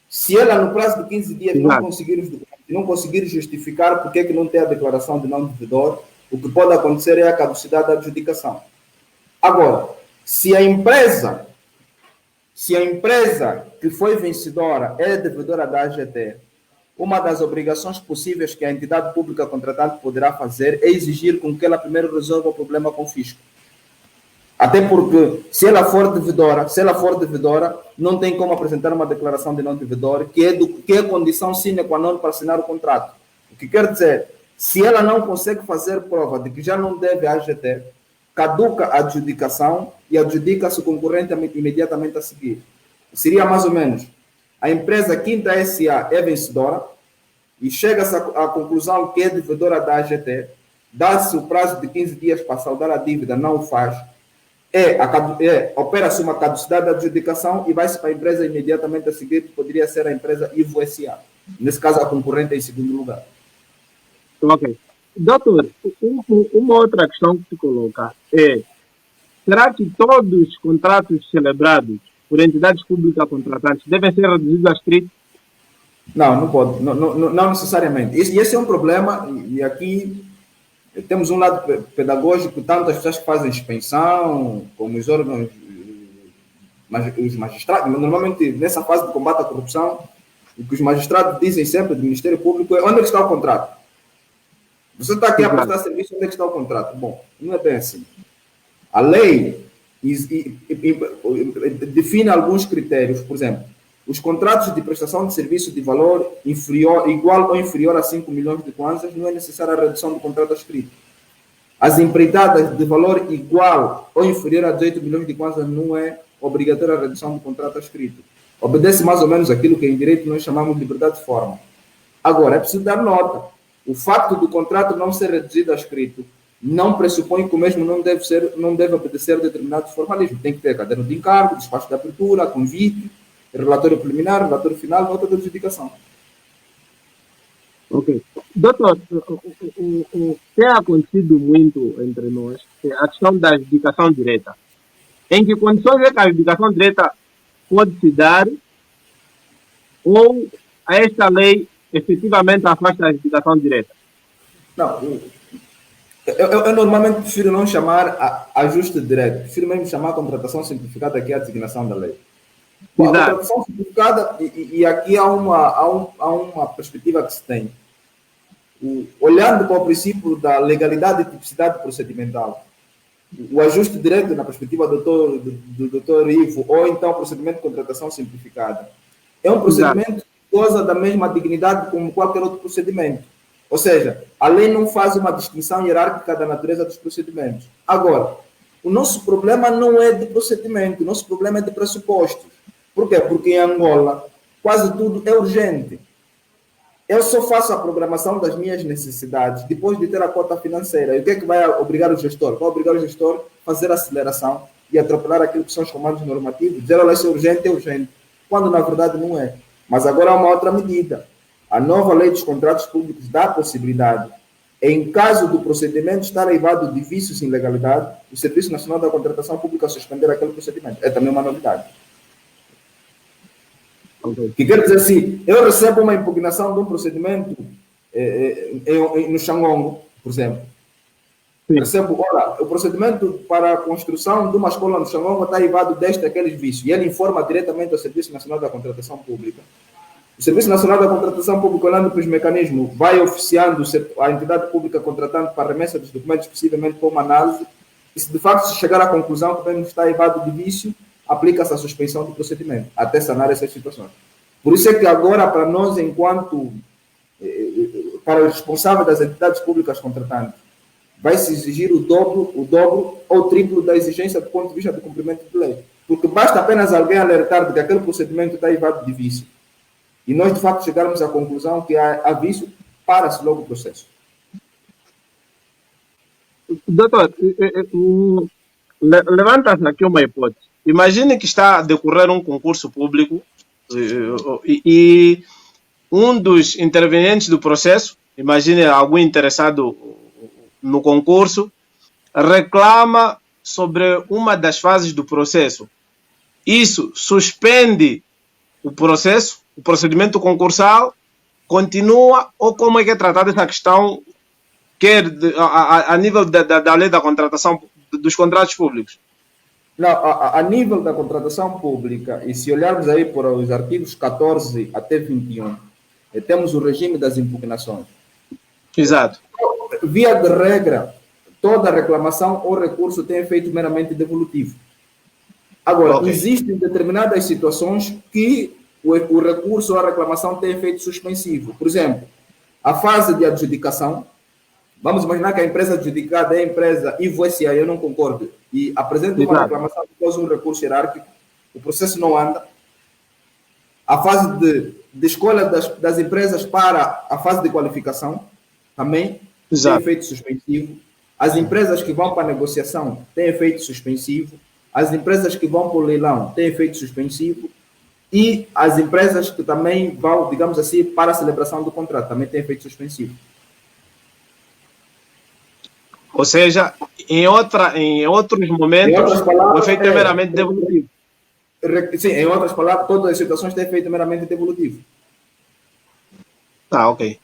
Se ela, no prazo de 15 dias, não conseguir os documentos, não conseguir justificar porque é que não tem a declaração de não devedor, o que pode acontecer é a caducidade da adjudicação. Agora, se a empresa que foi vencedora é devedora da AGT, uma das obrigações possíveis que a entidade pública contratante poderá fazer é exigir com que ela primeiro resolva o problema com o fisco. Até porque, se ela for devedora, não tem como apresentar uma declaração de não devedor, que é condição sine qua non para assinar o contrato. O que quer dizer, se ela não consegue fazer prova de que já não deve à AGT, caduca a adjudicação e adjudica-se o concorrente imediatamente a seguir. Seria mais ou menos, a empresa Quinta SA é vencedora, e chega-se à conclusão que é devedora da AGT, dá-se o prazo de 15 dias para saldar a dívida, não o faz, opera-se uma caducidade da adjudicação e vai-se para a empresa imediatamente a seguir, que poderia ser a empresa Ivo S.A. Nesse caso, a concorrente em segundo lugar. Ok. Doutor, uma outra questão que se coloca é: será que todos os contratos celebrados por entidades públicas contratantes devem ser reduzidos a escrito? Não, não pode, não necessariamente. Esse é um problema, e aqui temos um lado pedagógico, tanto as pessoas que fazem expensão, como os órgãos, os magistrados. Normalmente, nessa fase de combate à corrupção, o que os magistrados dizem sempre do Ministério Público é: onde é que está o contrato? Você está aqui a prestar serviço, onde é que está o contrato? Bom, não é bem assim. A lei define alguns critérios, por exemplo, os contratos de prestação de serviço de valor igual ou inferior a 5 milhões de kwanzas, não é necessária a redução do contrato escrito. As empreitadas de valor igual ou inferior a 18 milhões de kwanzas, não é obrigatória a redução do contrato escrito. Obedece mais ou menos aquilo que em direito nós chamamos de liberdade de forma. Agora, é preciso dar nota. O facto do contrato não ser reduzido a escrito não pressupõe que o mesmo não deve obedecer a determinados formalismos. Tem que ter caderno de encargo, despacho de abertura, convite, relatório preliminar, relatório final, nota de adjudicação. Ok. Doutor, o que tem acontecido muito entre nós é a questão da adjudicação direta. Em que condições é que a adjudicação direta pode se dar, ou esta lei efetivamente afasta a adjudicação direta? Não, eu normalmente prefiro não chamar ajuste direto, prefiro mesmo chamar contratação simplificada, que é a designação da lei. A contratação simplificada, e aqui há uma perspectiva que se tem. Olhando para o princípio da legalidade e tipicidade procedimental, o ajuste direto na perspectiva do doutor Ivo, ou então o procedimento de contratação simplificada, é um procedimento que goza da mesma dignidade como qualquer outro procedimento. Ou seja, a lei não faz uma distinção hierárquica da natureza dos procedimentos. Agora, o nosso problema não é de procedimento, o nosso problema é de pressupostos. Por quê? Porque em Angola quase tudo é urgente. Eu só faço a programação das minhas necessidades depois de ter a cota financeira. E o que é que vai obrigar o gestor? Vai obrigar o gestor a fazer aceleração e atropelar aquilo que são os comandos normativos. Dizer, olha, isso é urgente, quando na verdade não é. Mas agora há uma outra medida. A nova lei dos contratos públicos dá a possibilidade, em caso do procedimento estar aivado de vícios e ilegalidade, o Serviço Nacional da Contratação Pública suspender aquele procedimento. É também uma novidade. Okay. Que quer dizer assim, eu recebo uma impugnação de um procedimento no Xangongo, por exemplo. Sim. Recebo, olha, o procedimento para a construção de uma escola no Xangongo está aivado daqueles vícios. E ele informa diretamente ao Serviço Nacional da Contratação Pública. O Serviço Nacional da Contratação Pública, olhando para os mecanismos, vai oficiando a entidade pública contratante para a remessa dos documentos, possivelmente para uma análise, e se de facto se chegar à conclusão que o bem está aivado de vício, aplica-se a suspensão do procedimento, até sanar essas situações. Por isso é que agora, para nós, enquanto para os responsáveis das entidades públicas contratantes, vai se exigir o dobro ou o triplo da exigência do ponto de vista do cumprimento de lei. Porque basta apenas alguém alertar de que aquele procedimento está aivado de vício. E nós, de facto, chegarmos à conclusão que há vício, para-se logo o processo. Doutor, levanta-se aqui uma hipótese. Imagine que está a decorrer um concurso público e um dos intervenientes do processo, imagine algum interessado no concurso, reclama sobre uma das fases do processo. Isso suspende o processo, o procedimento concursal, continua, ou como é que é tratada essa questão, quer a nível da lei da contratação dos contratos públicos? Não, a nível da contratação pública, e se olharmos aí para os artigos 14 até 21, temos o regime das impugnações. Exato. Via de regra, toda reclamação ou recurso tem efeito meramente devolutivo. Agora, existem determinadas situações que o recurso ou a reclamação tem efeito suspensivo. Por exemplo, a fase de adjudicação. Vamos imaginar que a empresa adjudicada é a empresa Ivo S.A., eu não concordo, e apresenta uma reclamação depois um recurso hierárquico, o processo não anda. a fase de escolha das empresas para a fase de qualificação também tem efeito suspensivo. As empresas que vão para a negociação têm efeito suspensivo. As empresas que vão para o leilão têm efeito suspensivo. E as empresas que também vão, digamos assim, para a celebração do contrato também têm efeito suspensivo. Ou seja, em outros momentos, o efeito é meramente devolutivo. Sim, em outras palavras, todas as situações têm efeito meramente devolutivo. Tá, ok.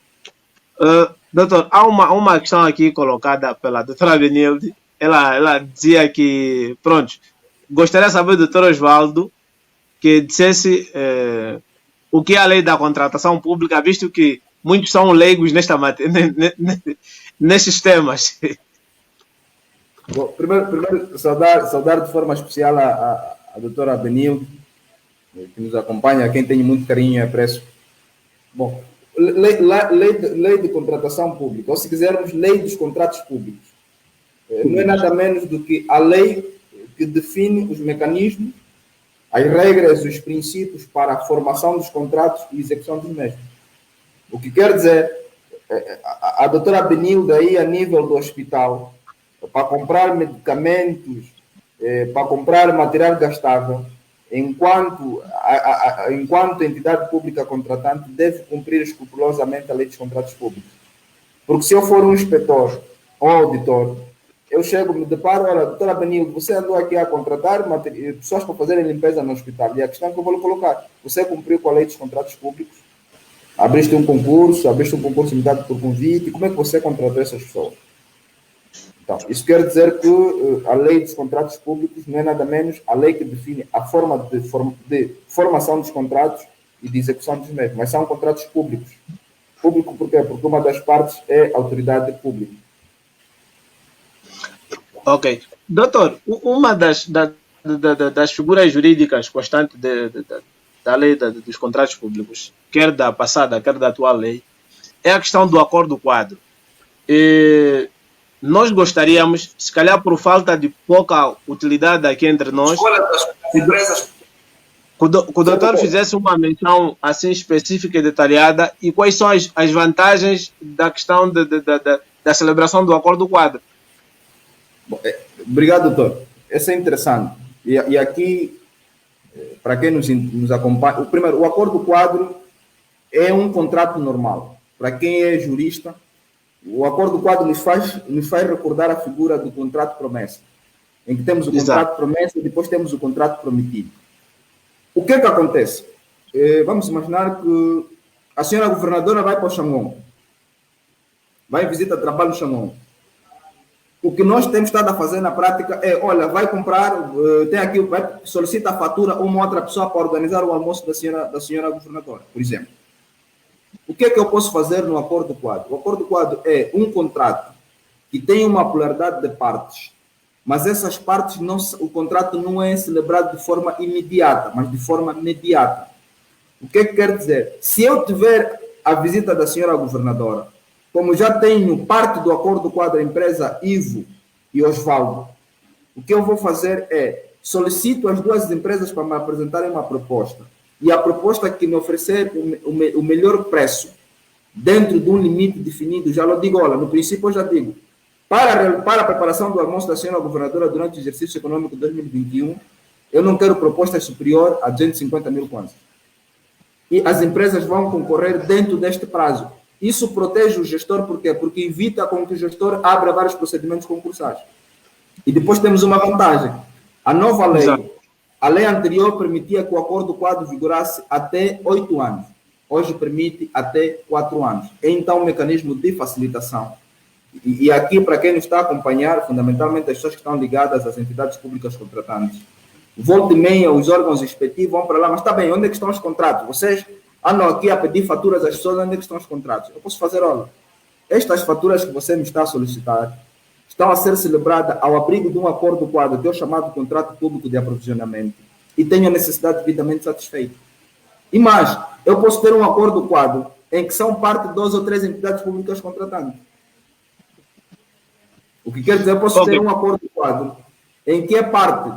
Doutor, há uma questão aqui colocada pela doutora Benilde. Ela dizia que, pronto, gostaria de saber do doutor Osvaldo que dissesse o que é a lei da contratação pública, visto que muitos são leigos nesses temas. Bom, primeiro saudar de forma especial a doutora Benilde, que nos acompanha, a quem tenho muito carinho e apreço. Bom, lei de contratação pública, ou se quisermos, lei dos contratos públicos, não é nada menos do que a lei que define os mecanismos, as regras, os princípios para a formação dos contratos e execução dos mesmos. O que quer dizer, a doutora Benilde aí a nível do hospital, para comprar medicamentos, para comprar material gastável, enquanto entidade pública contratante deve cumprir escrupulosamente a lei dos contratos públicos. Porque se eu for um inspetor ou auditor, eu chego, me deparo, olha, doutora Benilde, você andou aqui a contratar pessoas para fazerem limpeza no hospital. E a questão que eu vou lhe colocar, você cumpriu com a lei dos contratos públicos? Abriste um concurso limitado por convite, como é que você contratou essas pessoas? Então, isso quer dizer que a lei dos contratos públicos não é nada menos a lei que define a forma de formação dos contratos e de execução dos mesmos, mas são contratos públicos. Público por quê? Porque uma das partes é a autoridade pública. Ok. Doutor, uma das figuras jurídicas constantes da lei dos contratos públicos, quer da passada, quer da atual lei, é a questão do acordo quadro. Nós gostaríamos, se calhar por falta de pouca utilidade aqui entre nós, que o doutor fizesse uma menção assim específica e detalhada e quais são as vantagens da questão da celebração do acordo quadro. Obrigado, doutor. Isso é interessante. E aqui, para quem nos acompanha, primeiro, o acordo quadro é um contrato normal. Para quem é jurista, o acordo quadro nos faz recordar a figura do contrato promessa, em que temos o contrato promessa e depois temos o contrato prometido. O que é que acontece? Vamos imaginar que a senhora governadora vai para o Xangão, vai visitar trabalho no Xangão. O que nós temos estado a fazer na prática é, olha, vai comprar, tem aqui, solicita a fatura uma outra pessoa para organizar o almoço da senhora governadora, por exemplo. O que é que eu posso fazer no acordo quadro? O acordo quadro é um contrato que tem uma pluralidade de partes, mas essas partes, o contrato não é celebrado de forma imediata, mas de forma mediata. O que é que quer dizer? Se eu tiver a visita da senhora governadora, como já tenho parte do acordo quadro da empresa Ivo e Osvaldo, o que eu vou fazer é solicito as duas empresas para me apresentarem uma proposta. E a proposta que me oferecer o melhor preço, dentro de um limite definido, já lo digo, olha, no princípio eu já digo, para a preparação do almoço da senhora governadora durante o exercício econômico de 2021, eu não quero proposta superior a 250 mil kwanzas. E as empresas vão concorrer dentro deste prazo. Isso protege o gestor, por quê? Porque evita com que o gestor abra vários procedimentos concursais. E depois temos uma vantagem. A nova lei, a lei anterior permitia que o acordo quadro vigorasse até 8 anos. Hoje permite até 4 anos. É então um mecanismo de facilitação. E aqui, para quem nos está a acompanhar, fundamentalmente as pessoas que estão ligadas às entidades públicas contratantes, volta e meia, os órgãos respectivos vão para lá, mas está bem, onde é que estão os contratos? Vocês andam aqui a pedir faturas às pessoas, onde é que estão os contratos? Eu posso fazer, olha, estas faturas que você me está a solicitar estão a ser celebradas ao abrigo de um acordo quadro, que é o chamado contrato público de aprovisionamento, e tenho a necessidade devidamente satisfeita. E mais, eu posso ter um acordo quadro em que são parte 2 ou 3 entidades públicas contratantes. O que quer dizer, eu posso ter um acordo quadro em que é parte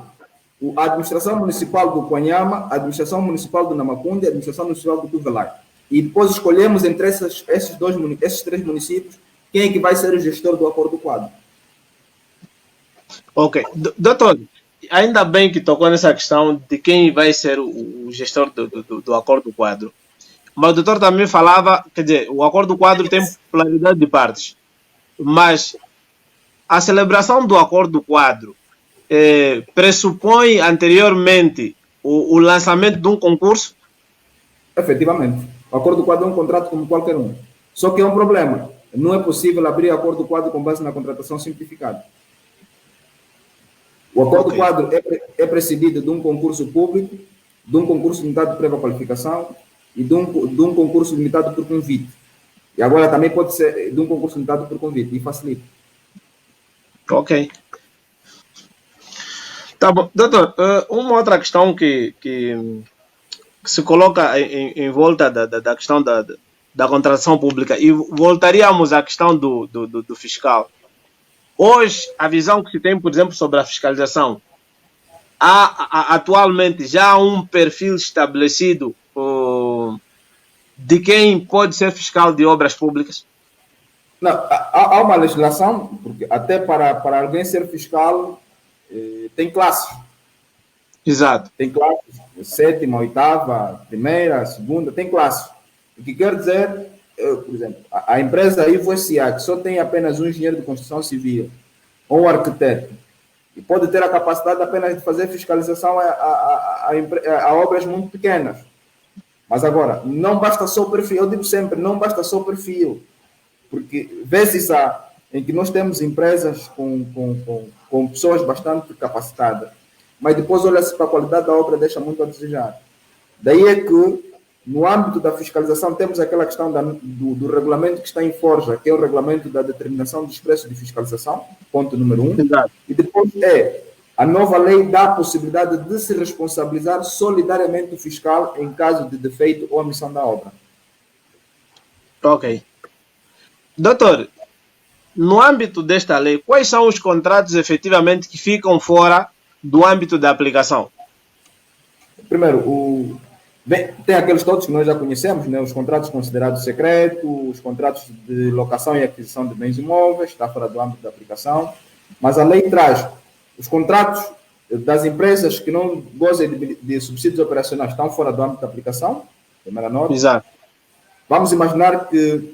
a administração municipal do Quanhama, a administração municipal do Namacundi, a administração municipal do Tuvelai. E depois escolhemos entre esses três municípios quem é que vai ser o gestor do acordo quadro. Ok. Doutor, ainda bem que tocou nessa questão de quem vai ser o gestor do acordo quadro. Mas o doutor também falava, quer dizer, o acordo quadro tem pluralidade de partes. Mas a celebração do acordo quadro pressupõe anteriormente o lançamento de um concurso? Efetivamente. O acordo quadro é um contrato como qualquer um. Só que é um problema. Não é possível abrir acordo quadro com base na contratação simplificada. O acordo quadro é precedido de um concurso público, de um concurso limitado de prévia qualificação e de um concurso limitado por convite. E agora também pode ser de um concurso limitado por convite, e facilita. Ok. Tá bom. Doutor, uma outra questão que se coloca em volta da questão da contratação pública, e voltaríamos à questão do fiscal. Hoje, a visão que se tem, por exemplo, sobre a fiscalização, atualmente já há um perfil estabelecido de quem pode ser fiscal de obras públicas? Não, há uma legislação, porque até para alguém ser fiscal tem classes. Exato. Tem classes, sétima, oitava, primeira, segunda, tem classes. O que quer dizer, por exemplo, a empresa Ivo S.A., que só tem apenas um engenheiro de construção civil ou um arquiteto, e pode ter a capacidade apenas de fazer fiscalização a obras muito pequenas. Mas agora, não basta só o perfil, eu digo sempre, não basta só o perfil, porque vê-se em que nós temos empresas com pessoas bastante capacitadas, mas depois olha-se para a qualidade da obra, deixa muito a desejar. Daí é que, no âmbito da fiscalização, temos aquela questão do regulamento que está em forja, que é o regulamento da determinação dos preços de fiscalização, ponto número 1. Exato. E depois a nova lei dá a possibilidade de se responsabilizar solidariamente o fiscal em caso de defeito ou omissão da obra. Ok. Doutor, no âmbito desta lei, quais são os contratos efetivamente que ficam fora do âmbito da aplicação? Primeiro, tem aqueles todos que nós já conhecemos, né? Os contratos considerados secretos, os contratos de locação e aquisição de bens imóveis, está fora do âmbito da aplicação, mas a lei traz os contratos das empresas que não gozem de subsídios operacionais, estão fora do âmbito da aplicação, primeira nota. Exato. Vamos imaginar que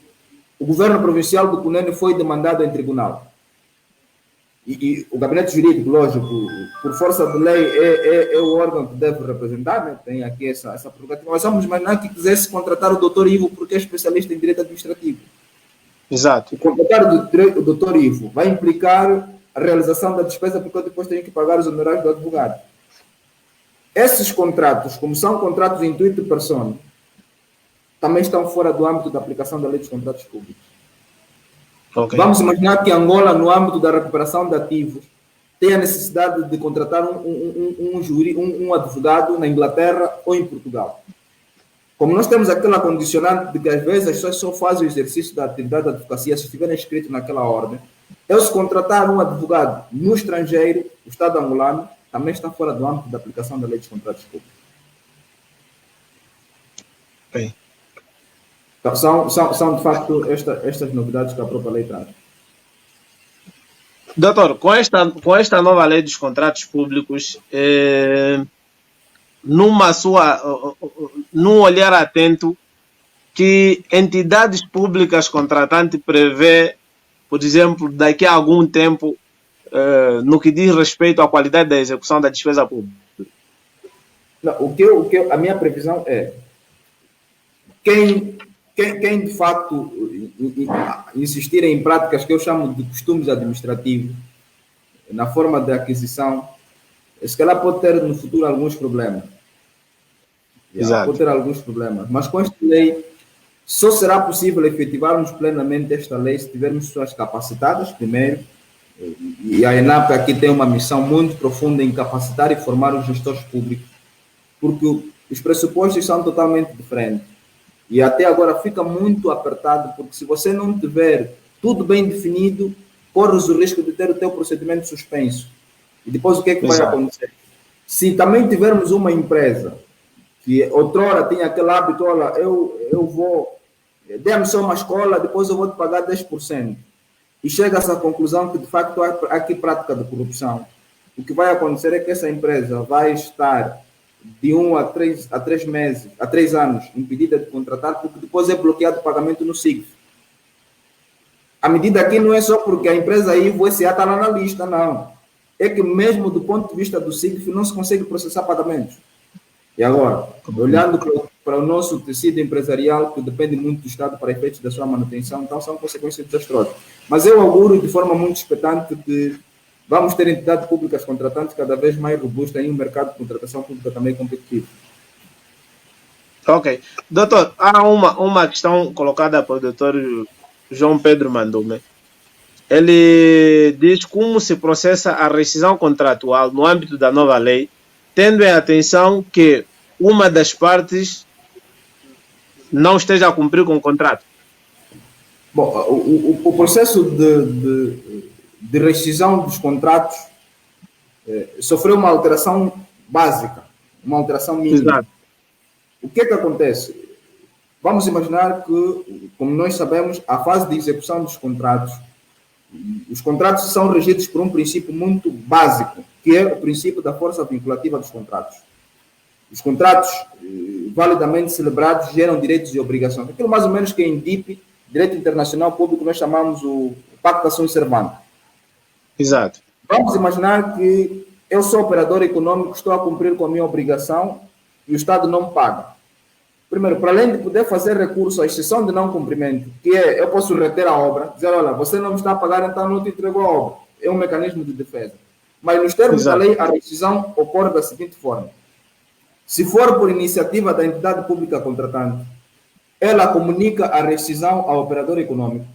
o governo provincial do Cunene foi demandado em tribunal. E o gabinete jurídico, lógico, por força de lei, é o órgão que deve representar, né? Tem aqui essa prerrogativa. Mas vamos imaginar que quisesse contratar o doutor Ivo porque é especialista em direito administrativo. Exato. O contratar o doutor Ivo vai implicar a realização da despesa porque eu depois tenho que pagar os honorários do advogado. Esses contratos, como são contratos intuito persona, também estão fora do âmbito da aplicação da lei dos contratos públicos. Okay. Vamos imaginar que Angola, no âmbito da recuperação de ativos, tem a necessidade de contratar um advogado na Inglaterra ou em Portugal. Como nós temos aquela condicionante de que às vezes as pessoas só fazem o exercício da atividade da advocacia se estiverem inscritos naquela ordem, se contratar um advogado no estrangeiro, o Estado angolano também está fora do âmbito da aplicação da lei dos contratos públicos. Okay. Então, são de facto estas novidades que a própria lei traz. Doutor, com esta nova lei dos contratos públicos, num olhar atento, que entidades públicas contratantes prevê, por exemplo, daqui a algum tempo, no que diz respeito à qualidade da execução da despesa pública? Não, a minha previsão é quem de facto insistir em práticas que eu chamo de costumes administrativos na forma de aquisição, se calhar pode ter no futuro alguns problemas. Exato. Pode ter alguns problemas, mas com esta lei só será possível efetivarmos plenamente esta lei se tivermos pessoas capacitadas, primeiro, e a ENAP aqui tem uma missão muito profunda em capacitar e formar os gestores públicos, porque os pressupostos são totalmente diferentes. E até agora fica muito apertado, porque se você não tiver tudo bem definido, corres o risco de ter o teu procedimento suspenso. E depois o que é que vai acontecer? Se também tivermos uma empresa que outrora tinha aquele hábito, olha, eu vou, dê-me só uma escola, depois eu vou te pagar 10%, e chega a essa conclusão que de facto há aqui prática de corrupção, o que vai acontecer é que essa empresa vai estar de 1 a 3 meses, a 3 anos, impedida de contratar, porque depois é bloqueado o pagamento no SIGF. A medida aqui não é só porque a empresa aí, o SA está lá na lista, não. É que mesmo do ponto de vista do SIGF não se consegue processar pagamentos. E agora, olhando para o nosso tecido empresarial, que depende muito do Estado para efeitos da sua manutenção, então são consequências desastrosas. Mas eu auguro de forma muito expectante que vamos ter entidades públicas contratantes cada vez mais robustas em um mercado de contratação pública também competitivo. Ok. Doutor, há uma questão colocada pelo doutor João Pedro Mandume. Ele diz como se processa a rescisão contratual no âmbito da nova lei, tendo em atenção que uma das partes não esteja a cumprir com o contrato. Bom, o processo de rescisão dos contratos sofreu uma alteração básica, uma alteração mínima. Exato. O que é que acontece? Vamos imaginar que, como nós sabemos, a fase de execução dos contratos, os contratos são regidos por um princípio muito básico, que é o princípio da força vinculativa dos contratos. Os contratos validamente celebrados geram direitos e obrigações. Aquilo mais ou menos que em DIP, Direito Internacional Público, nós chamamos o Pacto da Sum Servanda. Exato. Vamos imaginar que eu sou operador econômico, estou a cumprir com a minha obrigação e o Estado não paga. Primeiro, para além de poder fazer recurso à exceção de não cumprimento, que é, eu posso reter a obra, dizer, olha, você não me está a pagar, então não te entrego a obra. É um mecanismo de defesa. Mas nos termos da lei, a rescisão ocorre da seguinte forma. Se for por iniciativa da entidade pública contratante, ela comunica a rescisão ao operador econômico.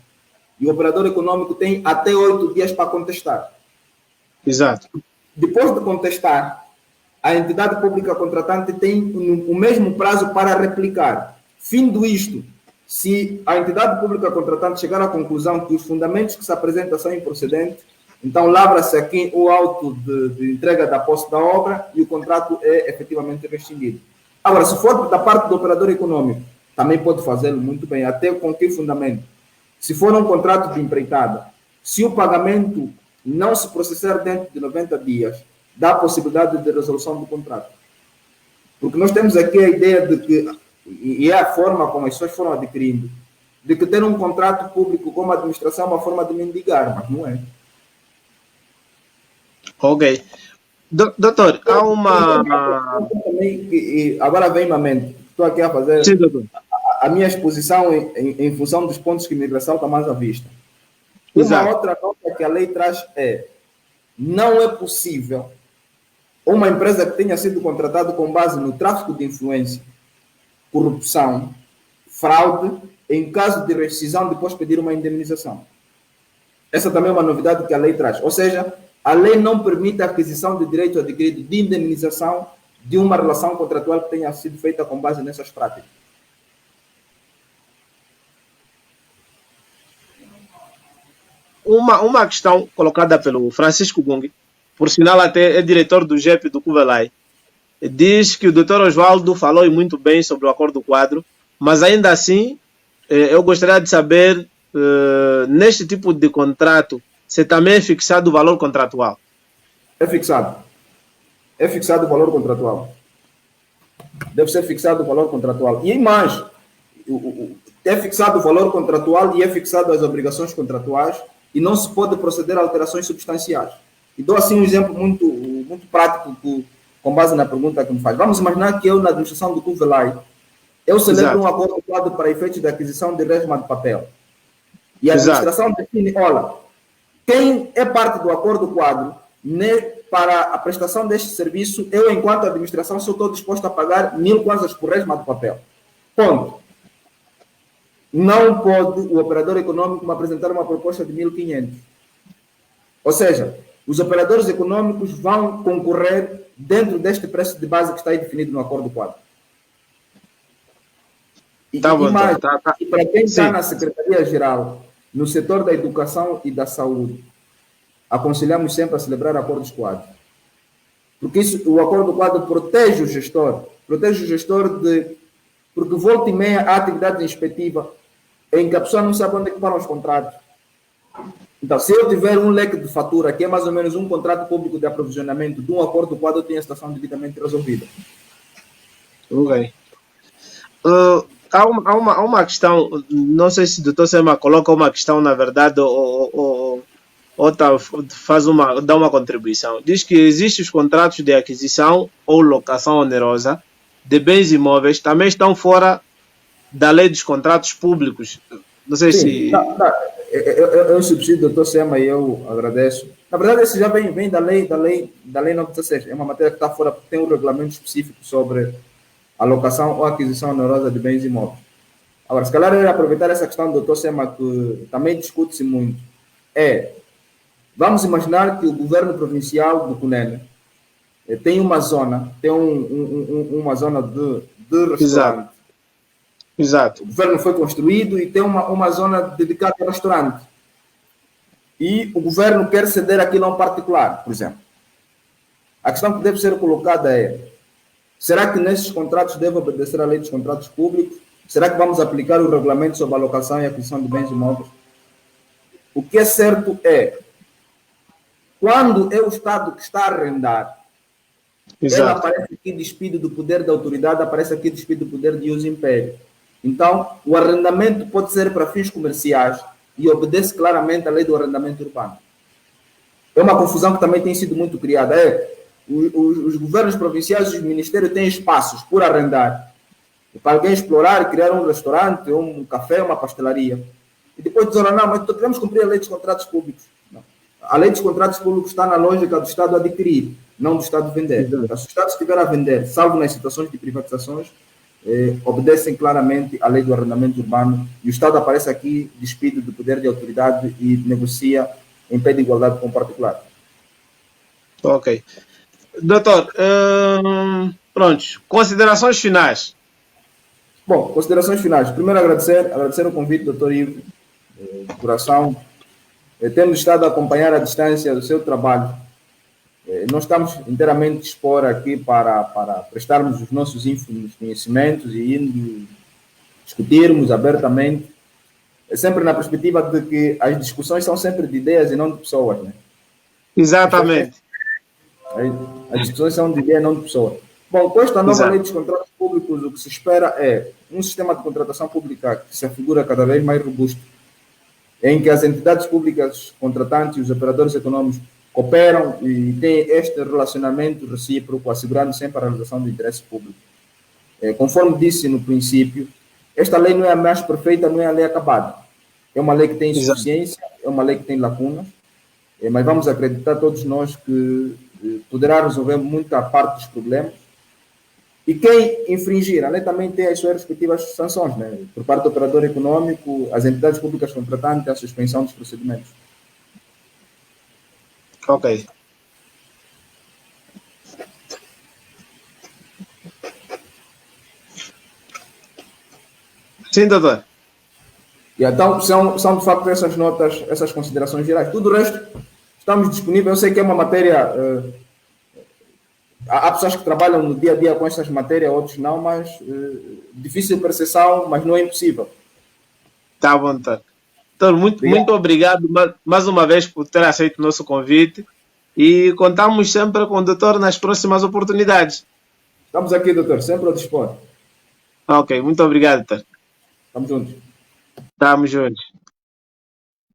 E o operador econômico tem até 8 dias para contestar. Exato. Depois de contestar, a entidade pública contratante tem o mesmo prazo para replicar. Findo isto, se a entidade pública contratante chegar à conclusão que os fundamentos que se apresentam são improcedentes, então lavra-se aqui o auto de entrega da posse da obra e o contrato é efetivamente rescindido. Agora, se for da parte do operador econômico, também pode fazê-lo muito bem, até com que fundamento? Se for um contrato de empreitada, se o pagamento não se processar dentro de 90 dias, dá a possibilidade de resolução do contrato. Porque nós temos aqui a ideia de que, e é a forma como as pessoas foram adquirindo, de que ter um contrato público como administração é uma forma de mendigar, mas não é. Ok. Doutor, há uma... Agora vem-me à mente, estou aqui a fazer... Sim, doutor. A minha exposição em função dos pontos que me ressaltam mais à vista. Exato. Uma outra nota que a lei traz é: não é possível uma empresa que tenha sido contratada com base no tráfico de influência, corrupção, fraude, em caso de rescisão, depois pedir uma indemnização. Essa também é uma novidade que a lei traz. Ou seja, a lei não permite a aquisição de direito adquirido de indemnização de uma relação contratual que tenha sido feita com base nessas práticas. Uma questão colocada pelo Francisco Gung, por sinal até é diretor do GEP do Cuvelai, diz que o Dr. Oswaldo falou muito bem sobre o acordo quadro, mas ainda assim eu gostaria de saber, neste tipo de contrato, se também é fixado o valor contratual. É fixado. É fixado o valor contratual. Deve ser fixado o valor contratual. E mais, é fixado o valor contratual e é fixado as obrigações contratuais, e não se pode proceder a alterações substanciais. E dou assim um exemplo muito prático com base na pergunta que me faz. Vamos imaginar que eu, na administração do Cuvelai, eu celebro um acordo quadro para efeitos de aquisição de resma de papel. E a administração define, olha, quem é parte do acordo quadro, para a prestação deste serviço, eu, enquanto administração, só estou disposto a pagar 1.000 kwanzas por resma de papel. Ponto. Não pode o operador econômico me apresentar uma proposta de 1.500. Ou seja, os operadores econômicos vão concorrer dentro deste preço de base que está aí definido no acordo quadro. E para quem está na Secretaria-Geral, no setor da educação e da saúde, aconselhamos sempre a celebrar acordos quadros. Porque o acordo quadro protege o gestor porque volta e meia há atividade inspectiva em que a pessoa não sabe onde é que param os contratos. Então, se eu tiver um leque de fatura, que é mais ou menos um contrato público de aprovisionamento de um acordo quadro, eu tenho a situação devidamente resolvida. Ok. Há uma questão, não sei se o Dr. Sema coloca uma questão, na verdade, ou dá uma contribuição. Diz que existem os contratos de aquisição ou locação onerosa de bens imóveis, também estão fora da lei dos contratos públicos. Não sei se... Eu subsídio, Dr. Sema, e eu agradeço. Na verdade, esse já vem da lei 916. É uma matéria que está fora, porque tem um regulamento específico sobre a locação ou aquisição onerosa de bens imóveis. Agora, se calhar eu ia aproveitar essa questão do Dr. Sema, que também discute-se muito. Vamos imaginar que o governo provincial do Cunene tem uma zona, uma zona de restaurante. Exato. O governo foi construído e tem uma zona dedicada ao restaurante. E o governo quer ceder aquilo a um particular, por exemplo. A questão que deve ser colocada é: será que nesses contratos deve obedecer à lei dos contratos públicos? Será que vamos aplicar o regulamento sobre a alocação e aquisição de bens imóveis? O que é certo é, quando é o Estado que está a arrendar, ela aparece aqui despido do poder da autoridade, aparece aqui despido do poder de uso império. Então, o arrendamento pode ser para fins comerciais e obedece claramente à lei do arrendamento urbano. É uma confusão que também tem sido muito criada. Os governos provinciais e os ministérios têm espaços por arrendar para alguém explorar, criar um restaurante, um café, uma pastelaria. E depois dizem: não, mas devemos cumprir a lei dos contratos públicos. Não. A lei dos contratos públicos está na lógica do Estado adquirir, não do Estado vender. Então, se o Estado estiver a vender, salvo nas situações de privatizações, obedecem claramente à lei do arrendamento urbano, e o Estado aparece aqui despido do poder de autoridade e negocia em pé de igualdade com o particular. Ok. Doutor, pronto, considerações finais. Bom, considerações finais. Primeiro, agradecer o convite, doutor Ivo, de coração. Temos estado a acompanhar à distância do seu trabalho. Nós estamos inteiramente dispor aqui para prestarmos os nossos ínfimos conhecimentos e indo discutirmos abertamente, sempre na perspectiva de que as discussões são sempre de ideias e não de pessoas, né? Exatamente. As discussões são de ideias e não de pessoas. Bom, com esta nova lei dos contratos públicos, o que se espera é um sistema de contratação pública que se afigura cada vez mais robusto, em que as entidades públicas contratantes e os operadores econômicos cooperam e têm este relacionamento recíproco, assegurando sempre a realização do interesse público. Conforme disse no princípio, esta lei não é a mais perfeita, não é a lei acabada. É uma lei que tem insuficiência, é uma lei que tem lacunas, mas vamos acreditar todos nós que poderá resolver muita parte dos problemas. E quem infringir, a lei também tem as suas respectivas sanções, né? Por parte do operador econômico, as entidades públicas contratantes, a suspensão dos procedimentos. Ok. Sim, doutor. E então, são de facto essas notas, essas considerações gerais. Tudo o resto, estamos disponíveis. Eu sei que é uma matéria... há pessoas que trabalham no dia a dia com estas matérias, outros não, mas difícil de percepção, mas não é impossível. Tá bom, tá. Então, muito obrigado mais uma vez por ter aceito o nosso convite e contamos sempre com o doutor nas próximas oportunidades. Estamos aqui, doutor, sempre ao dispor. Ok, muito obrigado, doutor. Estamos juntos. Estamos juntos.